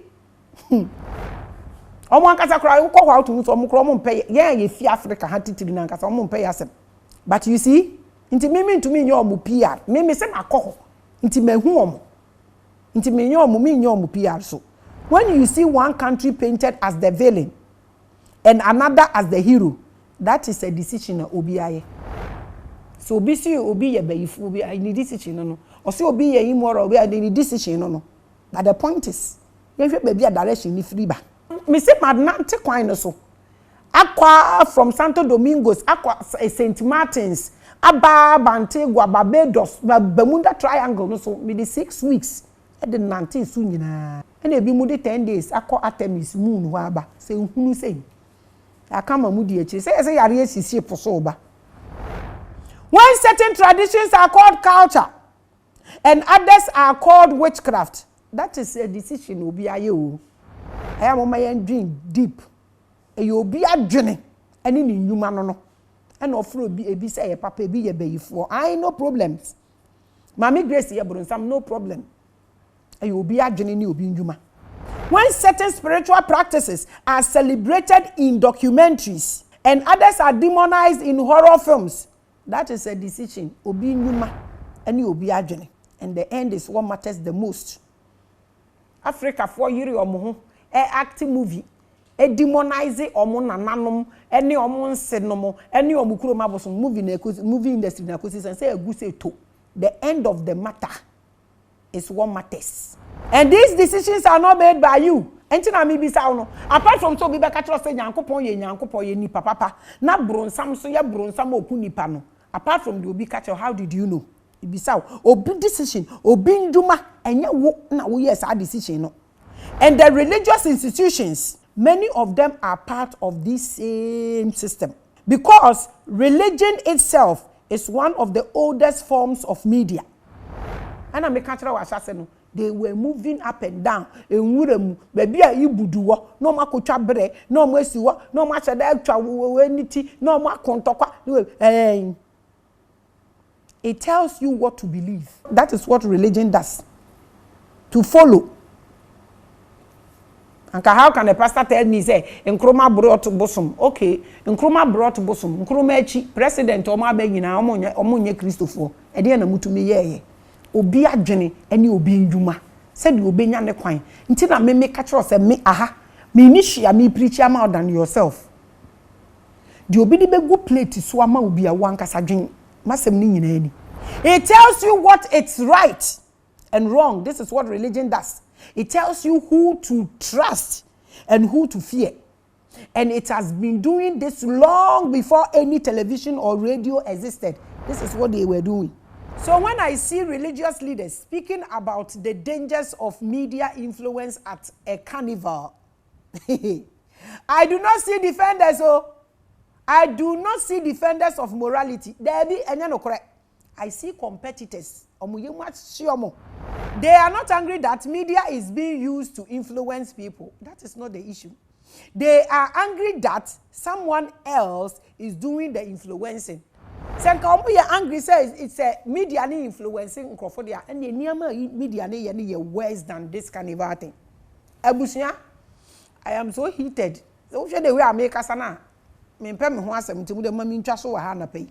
omo ankasa kra wo kwa otu nso omo kra omo mpe ye fi Africa ha titiri na ankasa omo mpe yasem. But you see, nti mimi ntumi nye omo PR. Mimi se makoho. Nti mehu omo. Nti me nye omo PR so. When you see one country painted as the villain and another as the hero, that is a decision obi aye. So obi si obi ye bayifu obi I need decision no. Or say obi ye immoral obi I need decision no. But the point is, you fit baby a direction ni free ba. Me say madnante kwan no so. Akwa from Santo Domingos, akwa St. Martins, aba Bantegua, Barbados, Bermuda Triangle no so me the 6 weeks. E the 19 so nyina. E na ebi mu the 10 days akwa Artemis moon ho aba. Say hunu say. Aka ma mu di echi. Say yare asisi poso ba. When certain traditions are called culture and others are called witchcraft, that is a decision obi aye o. I am my dream deep. E obi adwene ene ni nyuma no no. E na ofro obi ebi say ye papa ebi ye bayifo. I no problems. Mami Grace ye bronsam no problem. E obi adwene ni obi nyuma. When certain spiritual practices are celebrated in documentaries and others are demonized in horror films, that is a decision obi nyuma ene obi adwene. And the end is what matters the most. Africa for yiri omo ho acting movie e demonize omo nananom ene omo nsenom ene omo kuro maboso movie industry na kosi say eguse to. The end of the matter is what matters. And these decisions are not made by you. Entina mi bisa no apart from so bi be ka tro say nyankopon ye nipa papa na bronsam so ye bronsam oku nipa no. Apart from the obi catch, how did you know? Ibisa obi decision obi nduma enye wo na wo yes a decision no. And the religious institutions, many of them are part of this same system because religion itself is one of the oldest forms of media. And I'm a they were moving up and down. Enwuremu baby a ibuduwo no makotwa bere no masiwo no machada atwa weniti no makontokwa. It tells you what to believe. That is what religion does. To follow. And how can a pastor tell me, say, Nkrumah brought bosom? Okay, Nkrumah brought bosom. Nkrumah echi president Oma Begina, Omonye Christopher. Ediana mutu me ye. Obi adwene ene obi ndwuma. said you obenya ne kwan nti na me catch us me aha me ni hia me preach am than yourself the obi di be go plate so ama obi a wankasa dwen masem ni nyina ani. It tells you what it's right and wrong. This is what religion does. It tells you who to trust and who to fear. And it has been doing this long before any television or radio existed. This is what they were doing. So when I see religious leaders speaking about the dangers of media influence at a carnival, I do not see defenders. I do not see defenders of morality. I see competitors. They are not angry that media is being used to influence people. That is not the issue. They are angry that someone else is doing the influencing. Senka are angry says it's a media influencing Nkrofodia and the media is worse than this carnival thing. Abusia, I am so heated. So the way I make us na me pem ho asem timu de mami ntwa so wa ha na pay.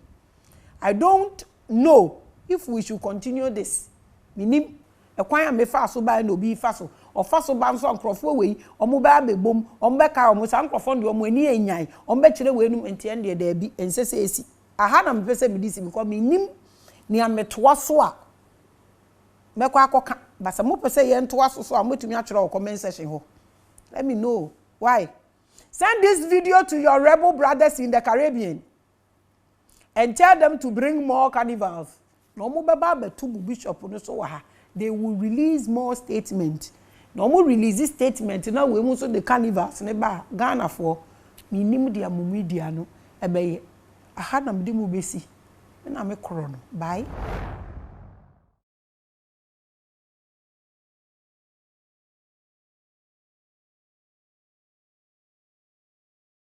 I don't know if we should continue this. Minim ekwan amefa so ba na obi fa so ofa so ba nso nkrofo we omo ba bebom omo be ka omo san nkrofo de omo ani enyan omo be kire we num enti en de bi ensese esi aha na me pese medisi because minim ni ametoa so a mekwa akoka basa mo pese ye ntoa so a motumi a kire o comment section ho. Let me know why. Send this video to your rebel brothers in the Caribbean and tell them to bring more carnivals. No more baba to bishop no so they will release more statements. No more release this statement. Now we must the carnivals neba Ghana for minimum dia media no ebe aha na mde mu besi na me koro no bye.